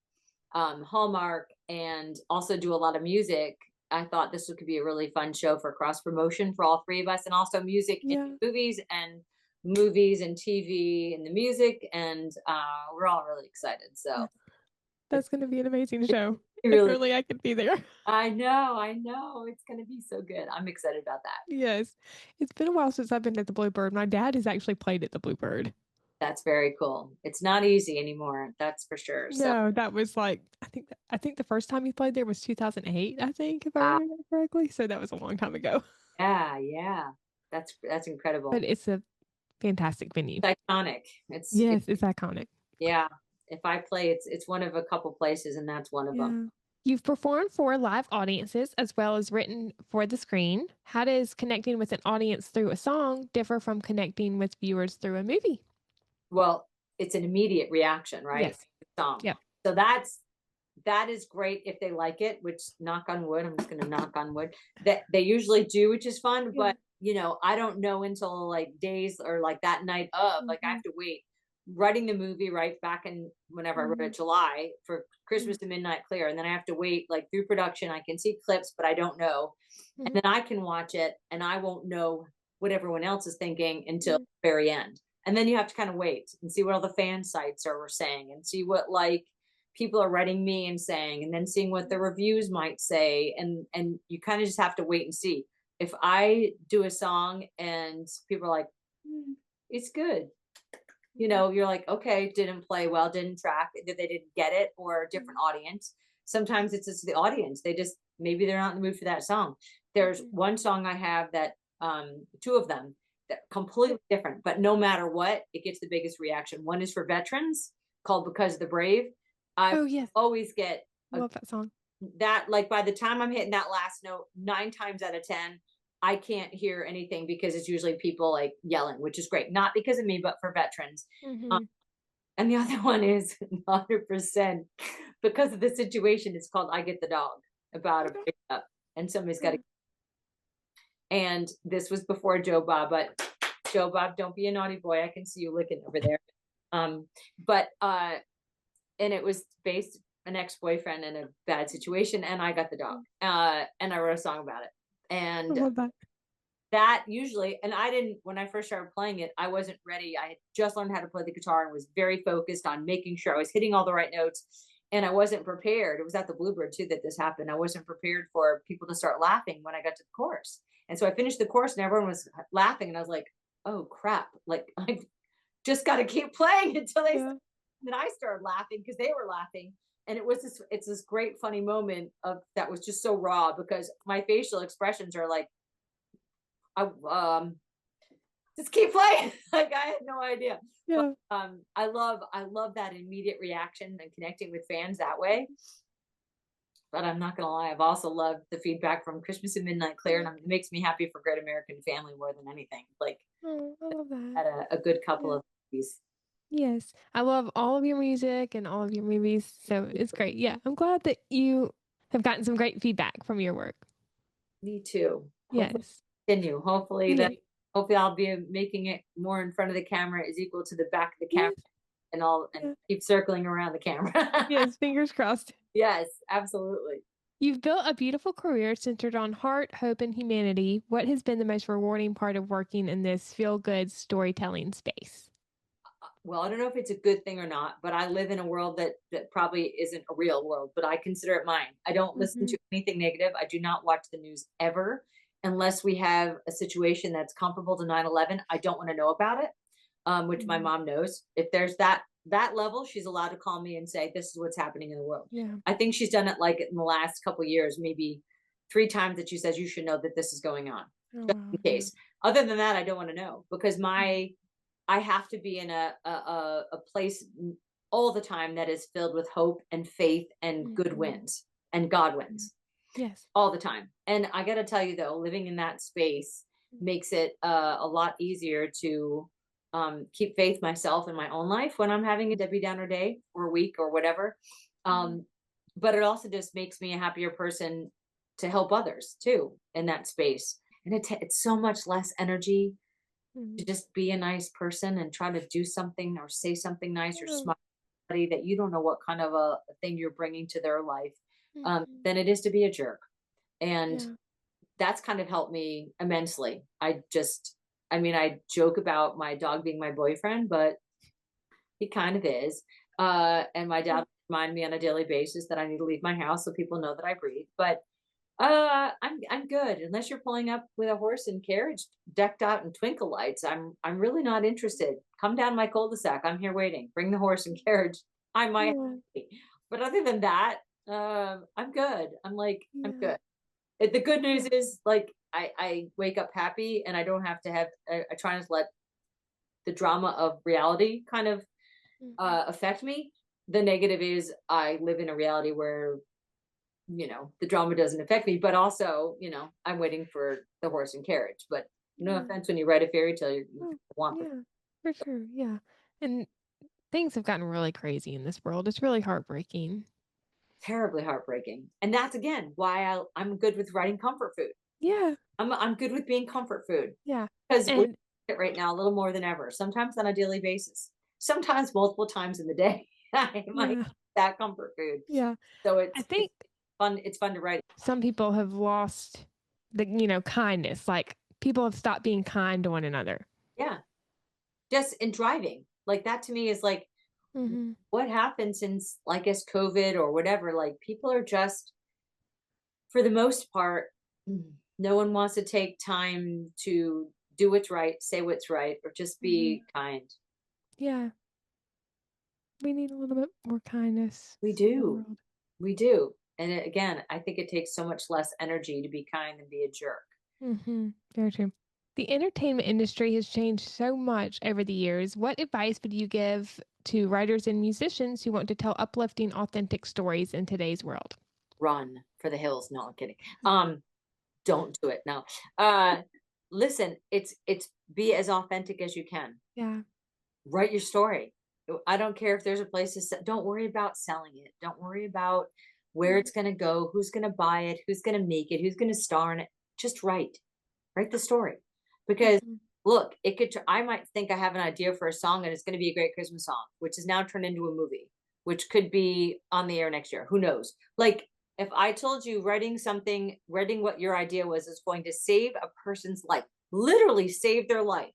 Hallmark, and also do a lot of music. I thought this could be a really fun show for cross promotion for all three of us, and also music in movies and TV and the music, and we're all really excited. So that's going to be an amazing show. Really, if only I could be there. I know. It's going to be so good. I'm excited about that. Yes. It's been a while since I've been at the Bluebird. My dad has actually played at the Bluebird. That's very cool. It's not easy anymore. That's for sure. No, that was like, I think the first time he played there was 2008, I think, if I remember correctly. So that was a long time ago. Yeah. That's incredible. But it's a fantastic venue. It's iconic. It's iconic. Yeah. If I play, it's one of a couple places, and that's one of them. You've performed for live audiences as well as written for the screen. How does connecting with an audience through a song differ from connecting with viewers through a movie? Well, it's an immediate reaction, right? Yes. Song. Yep. So that is great if they like it, which, knock on wood, I'm just going to knock on wood, that they usually do, which is fun. But, I don't know until like days or like that night of, like I have to wait. Writing the movie right back in whenever I wrote it, July, for Christmas to Midnight Clear, and then I have to wait like through production. I can see clips, but I don't know, and then I can watch it, and I won't know what everyone else is thinking until the very end. And then you have to kind of wait and see what all the fan sites are saying, and see what like people are writing me and saying, and then seeing what the reviews might say, and you kind of just have to wait and see. If I do a song and people are like, it's good. You're like, okay, didn't play well, didn't track, they didn't get it, or a different audience. Sometimes it's just the audience. Maybe they're not in the mood for that song. There's one song I have that, two of them that completely different, but no matter what, it gets the biggest reaction. One is for veterans, called Because of the Brave. I always get love that song. That, like, by the time I'm hitting that last note, 9 times out of 10, I can't hear anything, because it's usually people like yelling, which is great. Not because of me, but for veterans. And the other one is 100% because of the situation. It's called I Get the Dog, about a breakup, and somebody's got to. And this was before Joe Bob, but Joe Bob, don't be a naughty boy. I can see you licking over there. And it was based an ex-boyfriend in a bad situation, and I got the dog. And I wrote a song about it. And I love that usually, and when I first started playing it, I wasn't ready. I had just learned how to play the guitar and was very focused on making sure I was hitting all the right notes. And I wasn't prepared. It was at the Bluebird too that this happened. I wasn't prepared for people to start laughing when I got to the chorus. And so I finished the course and everyone was laughing. And I was like, oh crap. Like I've just got to keep playing until they Yeah. then I started laughing because they were laughing. And it's this great funny moment of that was just so raw because my facial expressions are like, I just keep playing. Like I had no idea. Yeah. But I love that immediate reaction and connecting with fans that way. But I'm not gonna lie, I've also loved the feedback from Christmas and Midnight Clear, and it makes me happy for Great American Family more than anything. Like Oh, I love that. had a good couple Yeah. of movies. Yes. I love all of your music and all of your movies. So it's great. Yeah. I'm glad that you have gotten some great feedback from your work. Me too. Hopefully Yes. continue. Hopefully Yeah. hopefully I'll be making it more in front of the camera is equal to the back of the camera Yes. and I'll Yeah. keep circling around the camera. Yes. Fingers crossed. Yes, absolutely. You've built a beautiful career centered on heart, hope, and humanity. What has been the most rewarding part of working in this feel-good storytelling space? Well, I don't know if it's a good thing or not, but I live in a world that probably isn't a real world, but I consider it mine. I don't listen Mm-hmm. to anything negative. I do not watch the news ever unless we have a situation that's comparable to 9/11. I don't want to know about it, which my Mm-hmm. mom knows. If there's that level, she's allowed to call me and say, this is what's happening in the world. Yeah. I think she's done it like in the last couple of years, maybe 3 times that she says you should know that this is going on. Oh, Just wow. in case. Other than that, I don't want to know because I have to be in a place all the time that is filled with hope and faith and good Mm-hmm. wins and God wins Yes. all the time. And I got to tell you though, living in that space makes it a lot easier to keep faith myself in my own life when I'm having a Debbie Downer day or week or whatever. But it also just makes me a happier person to help others too in that space. And it's so much less energy Mm-hmm. to just be a nice person and try to do something or say something nice or Yeah. smile at somebody that you don't know what kind of a thing you're bringing to their life Mm-hmm. than it is to be a jerk. And Yeah. that's kind of helped me immensely. I joke about my dog being my boyfriend, but he kind of is. And my dad remind me on a daily basis that I need to leave my house so people know that I breathe. But I'm good. Unless you're pulling up with a horse and carriage decked out in twinkle lights, I'm really not interested. Come down my cul-de-sac. I'm here waiting. Bring the horse and carriage. I might. Yeah. But other than that, I'm good. I'm Yeah. good. The good news is like I wake up happy and I don't have to have. I try not to let the drama of reality kind of Mm-hmm. affect me. The negative is I live in a reality where the drama doesn't affect me, but also I'm waiting for the horse and carriage. But no Yeah. offense, when you write a fairy tale, you Oh, want yeah, for sure. Yeah. And things have gotten really crazy in this world. It's really heartbreaking. terribly heartbreaking. And that's again why I'm good with writing comfort food. Yeah. I'm good with being comfort food Yeah. because we're And right now a little more than ever, sometimes on a daily basis, sometimes multiple times in the day. I might yeah. eat that comfort food. Yeah. So I think it's fun to write. some people have lost the kindness. Like people have stopped being kind to one another. Yeah. Just in driving. Like that to me is like Mm-hmm. what happened since I guess COVID or whatever. Like people are just, for the most part, no one wants to take time to do what's right, say what's right, or just be kind. Yeah. We need a little bit more kindness We in the do. world. We do. And again, I think it takes so much less energy to be kind than be a jerk. Mm-hmm. Very true. The entertainment industry has changed so much over the years. What advice would you give to writers and musicians who want to tell uplifting, authentic stories in today's world? Run for the hills. No, I'm kidding. Don't do it. No. Listen, it's be as authentic as you can. Yeah. Write your story. I don't care if there's a place to don't worry about selling it. Don't worry about where it's going to go, who's going to buy it, who's going to make it, who's going to star in it. Just write the story. Because look, I might think I have an idea for a song and it's going to be a great Christmas song, which is now turned into a movie, which could be on the air next year. Who knows? Like if I told you writing what your idea was is going to save a person's life, literally save their life,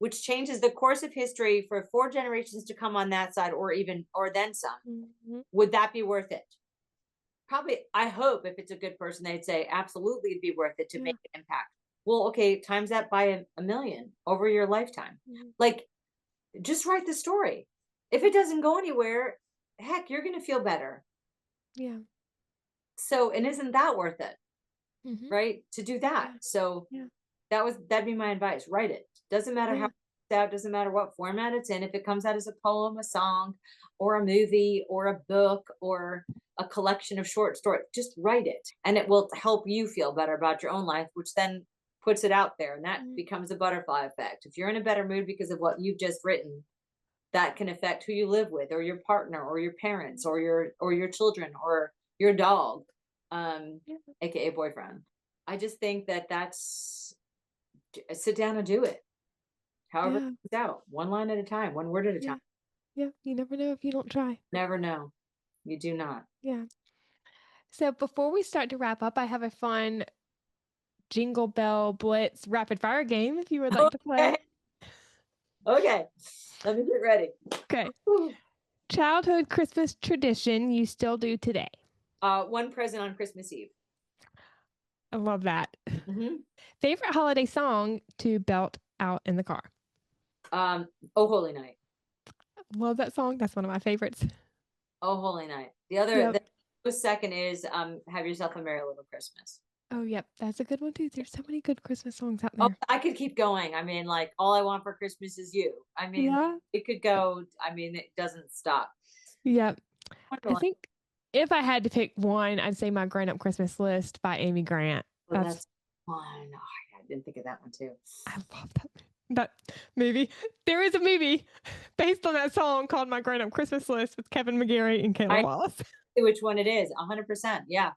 which changes the course of history for 4 generations to come on that side, or then some, would that be worth it? Probably. I hope if it's a good person, they'd say absolutely it'd be worth it to make an impact. Well, okay, times that by a million over your lifetime. Like, just write the story. If it doesn't go anywhere, heck, you're going to feel better. Yeah. So, and isn't that worth it? Right? To do that. So that'd be my advice. Write it. Doesn't matter how it's out, doesn't matter what format it's in. If it comes out as a poem, a song, or a movie, or a book, or a collection of short stories, just write it. And it will help you feel better about your own life, which then puts it out there. And that becomes a butterfly effect. If you're in a better mood because of what you've just written, that can affect who you live with, or your partner, or your parents, or your children, or your dog, aka boyfriend. I just think that's, sit down and do it. However it comes out, one line at a time, one word at a time. Yeah, you never know if you don't try. Never know. You do not. Yeah. So before we start to wrap up, I have a fun Jingle Bell Blitz rapid fire game if you would like to play. Okay. Let me get ready. Okay. Childhood Christmas tradition you still do today? One present on Christmas Eve. I love that. Favorite holiday song to belt out in the car? Oh Holy Night. Love that song. That's one of my favorites. Oh Holy Night. The other, the second is Have Yourself a Merry Little Christmas. Oh, yep. That's a good one, too. There's so many good Christmas songs out there. Oh, I could keep going. I mean, like, All I Want for Christmas Is You. I mean, it could go, I mean, it doesn't stop. Yep. I think if I had to pick one, I'd say My Grown Up Christmas List by Amy Grant. Well, that's one. Oh, I didn't think of that one, too. I love that movie. There is a movie based on that song called My Grown Up Christmas List with Kevin McGarry and Kayla Wallace. Which one it is? 100%. Yeah.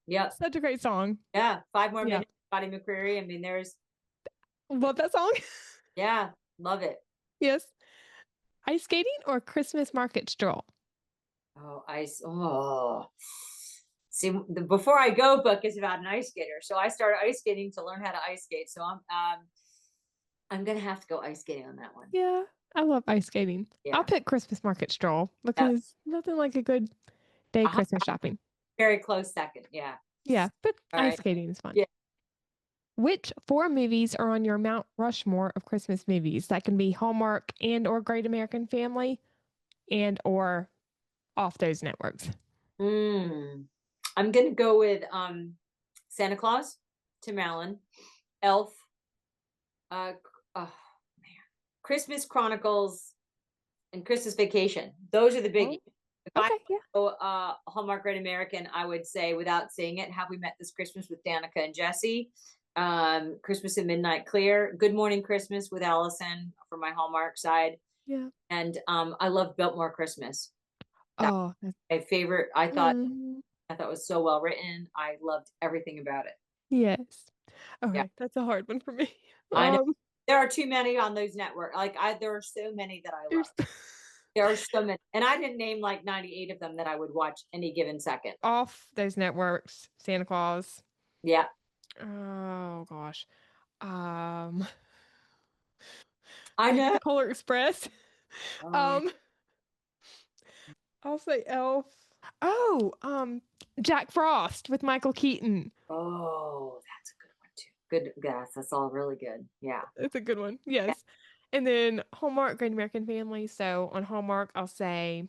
Yeah. Such a great song. Yeah. 5 More Minutes, Bonnie McCreary. I mean, love that song. Yeah. Love it. Yes. Ice skating or Christmas market stroll? Oh, ice. Oh. See, the Before I Go book is about an ice skater. So I started ice skating to learn how to ice skate. So I'm going to have to go ice skating on that one. Yeah. I love ice skating. Yeah. I'll pick Christmas market stroll because nothing like a good day Christmas shopping. Very close second. Yeah. Yeah. But ice skating is fun. Yeah. Which 4 movies are on your Mount Rushmore of Christmas movies? That can be Hallmark and or Great American Family and or off those networks. I'm going to go with Santa Claus, Tim Allen, Elf, Christmas Chronicles, and Christmas Vacation. Those are the biggies. Hallmark Great American, I would say, without saying it, Have We Met This Christmas with Danica and Jesse, Christmas in Midnight Clear, Good Morning Christmas with Allison for my Hallmark side. Yeah. And I love Biltmore Christmas. That's my favorite. I thought it was so well written. I loved everything about it. Yes. Okay, that's a hard one for me. I know. There are too many on those networks. There are so many that I love. There are so many. And I didn't name like 98 of them that I would watch any given second. Off those networks, Santa Claus. Yeah. Oh, gosh. I know. Polar Express. I'll say Elf. Jack Frost with Michael Keaton. Oh, that's a good one too. Good guess. That's all really good. Yeah. It's a good one. Yes. Yeah. And then Hallmark, Great American Family. So on Hallmark, I'll say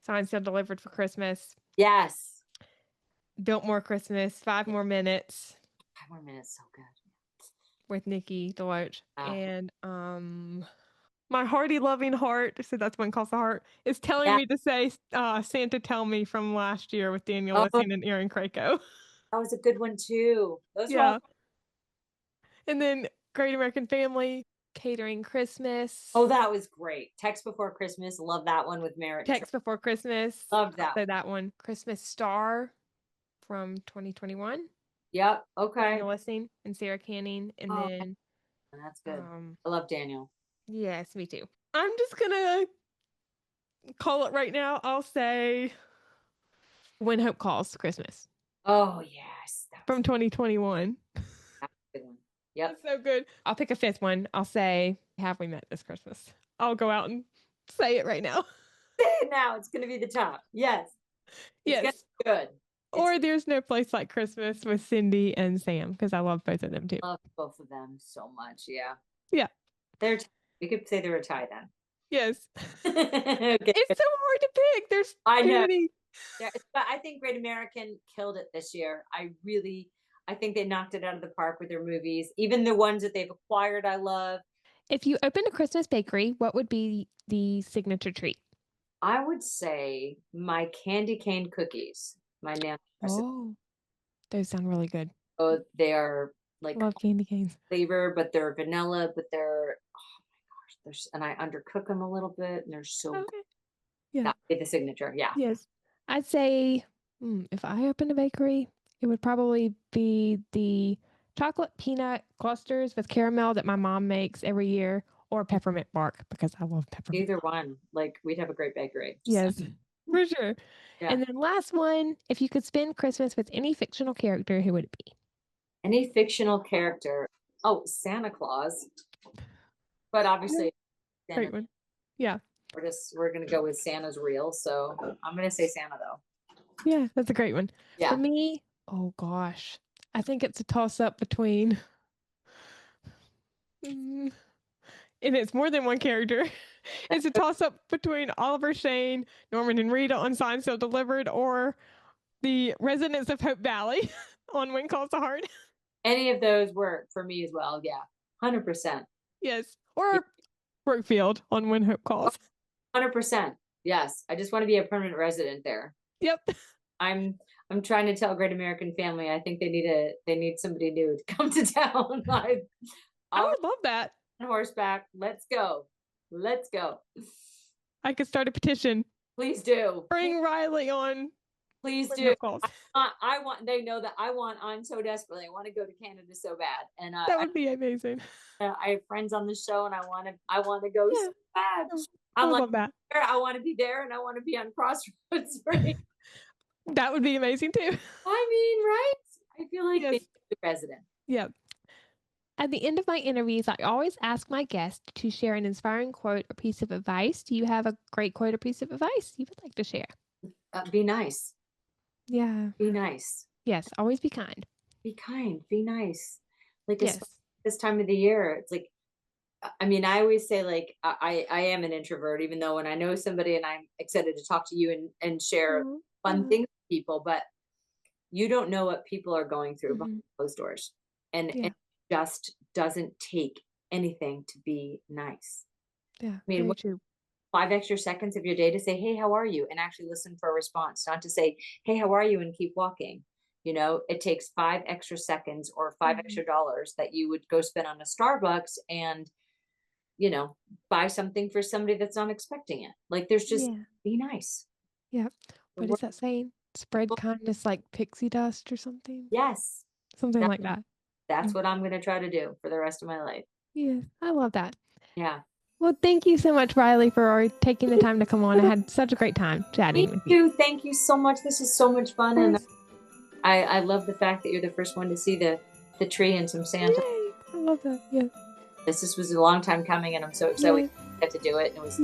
Signed, Sealed, Delivered for Christmas. Yes. Biltmore Christmas, 5 More Minutes. 5 More Minutes, so good. With Nikki DeLoach. And My Hearty Loving Heart, so that's one calls the heart, is telling me to say Santa Tell Me from last year with Daniel Lessing and Aaron Krakow. That was a good one too. Those were all... And then Great American Family, Catering Christmas. Oh, that was great. Text Before Christmas. Love that one with Merrick. Text Before Christmas. Love that. So that one. Christmas Star from 2021. Yep. Okay. Daniel Lessing and Sarah Canning. And then... That's good. I love Daniel. Yes, me too. I'm just going to call it right now. I'll say When Hope Calls Christmas. Oh, yes. From 2021. That's a good one. Yep. That's so good. I'll pick a fifth one. I'll say, have we met this Christmas? I'll go out and say it right now. Now it's going to be the top. Yes. It's Yes. good. Or There's No Place Like Christmas with Cindy and Sam, because I love both of them too. I love both of them so much. Yeah. Yeah. We could say they're a tie then. Yes. Okay. It's so hard to pick. There's I too know. many. But I think Great American killed it this year. I think they knocked it out of the park with their movies. Even the ones that they've acquired, I love. If you opened a Christmas bakery, what would be the signature treat? I would say my candy cane cookies. My nana. Oh, those sound really good. Oh, they are like Love candy canes. flavor, but they're vanilla, but they're, oh my gosh, and I undercook them a little bit, and they're so good. Yeah. That would be the signature. Yeah. Yes. I'd say if I opened a bakery, it would probably be the chocolate peanut clusters with caramel that my mom makes every year, or peppermint bark, because I love peppermint. Either one. Like, we'd have a great bakery. Yes, for sure. Yeah. And then last one, if you could spend Christmas with any fictional character, who would it be? Any fictional character. Oh, Santa Claus. But obviously, Great one. Yeah. We're gonna go with Santa's real. So I'm gonna say Santa though. Yeah, that's a great one. Yeah. For me, oh gosh, I think it's a toss up between, and it's more than one character. It's a toss up between Oliver Shane, Norman and Rita on Signs Still Delivered, or the residents of Hope Valley on When Calls the Heart. Any of those work for me as well. Yeah, 100%. Yes, or Brookfield on When Hope Calls. 100%. Yes, I just want to be a permanent resident there. Yep. I'm trying to tell Great American Family. I think they need somebody new to come to town. I would love that. On horseback. Let's go. I could start a petition. Please do. Bring Riley on. Please do. I want. They know that I want. I'm so desperately. I want to go to Canada so bad, and that would be amazing. I have friends on the show, and I want to go so bad. I love that. I want to be there, and I want to be on Crossroads. That would be amazing too. I mean, right? I feel like the president. Yeah. At the end of my interviews, I always ask my guests to share an inspiring quote or piece of advice. Do you have a great quote or piece of advice you would like to share? Be nice. Yeah. Be nice. Yes. Always be kind. Be kind. Be nice. Like yes. This time of the year, it's like, I mean, I always say like, I am an introvert, even though when I know somebody and I'm excited to talk to you and share fun things with people, but you don't know what people are going through behind closed doors. And it just doesn't take anything to be nice. Yeah. I mean, 5 extra seconds of your day to say, hey, how are you? And actually listen for a response, not to say, hey, how are you? And keep walking. You know, it takes 5 extra seconds or $5 extra dollars that you would go spend on a Starbucks and, you know, buy something for somebody that's not expecting it. Like there's just be nice. Yeah. What is that saying? Spread kindness like pixie dust or something? Yes. Something like that. That's what I'm going to try to do for the rest of my life. Yeah. I love that. Yeah. Well, thank you so much, Riley, for taking the time to come on. I had such a great time chatting with you. Thank you so much. This is so much fun. And I love the fact that you're the first one to see the tree and some Santa. Yay. I love that. Yeah. This was a long time coming, and I'm so excited we get to do it. And it was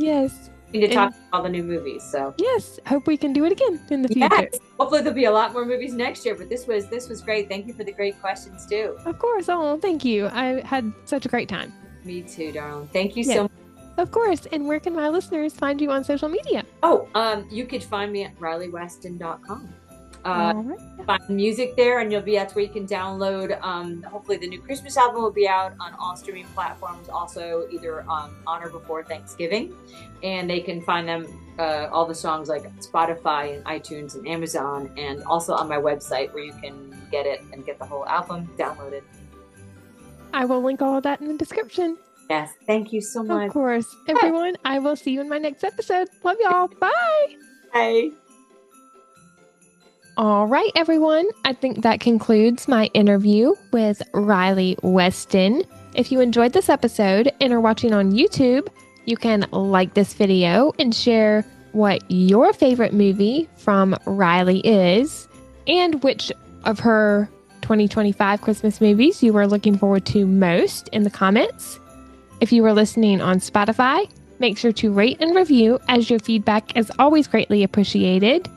to talk about all the new movies. So yes, hope we can do it again in the future. Yes. Hopefully there'll be a lot more movies next year. But this was great. Thank you for the great questions too. Of course. Oh, thank you. I had such a great time. Me too, darling. Thank you so much. Of course. And where can my listeners find you on social media? Oh, you could find me at RileyWeston.com. Find music there, and that's where you can download. Hopefully the new Christmas album will be out on all streaming platforms, also either on or before Thanksgiving. And they can find them, all the songs, like Spotify and iTunes and Amazon, and also on my website where you can get it and get the whole album downloaded. I will link all of that in the description. Yes, thank you so much. Of course. Everyone, I will see you in my next episode. Love y'all. Bye. Bye. All right, everyone. I think that concludes my interview with Riley Weston. If you enjoyed this episode and are watching on YouTube, you can like this video and share what your favorite movie from Riley is and which of her 2025 Christmas movies you are looking forward to most in the comments. If you are listening on Spotify, make sure to rate and review, as your feedback is always greatly appreciated.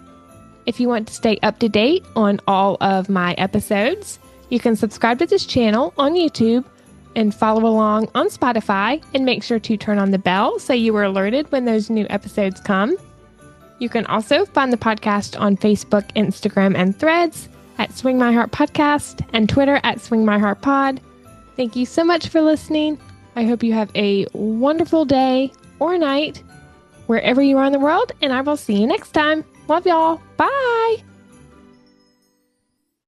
If you want to stay up to date on all of my episodes, you can subscribe to this channel on YouTube and follow along on Spotify, and make sure to turn on the bell so you are alerted when those new episodes come. You can also find the podcast on Facebook, Instagram, and Threads at Swing My Heart Podcast, and Twitter at Swing My Heart Pod. Thank you so much for listening. I hope you have a wonderful day or night wherever you are in the world, and I will see you next time. Love y'all. Bye.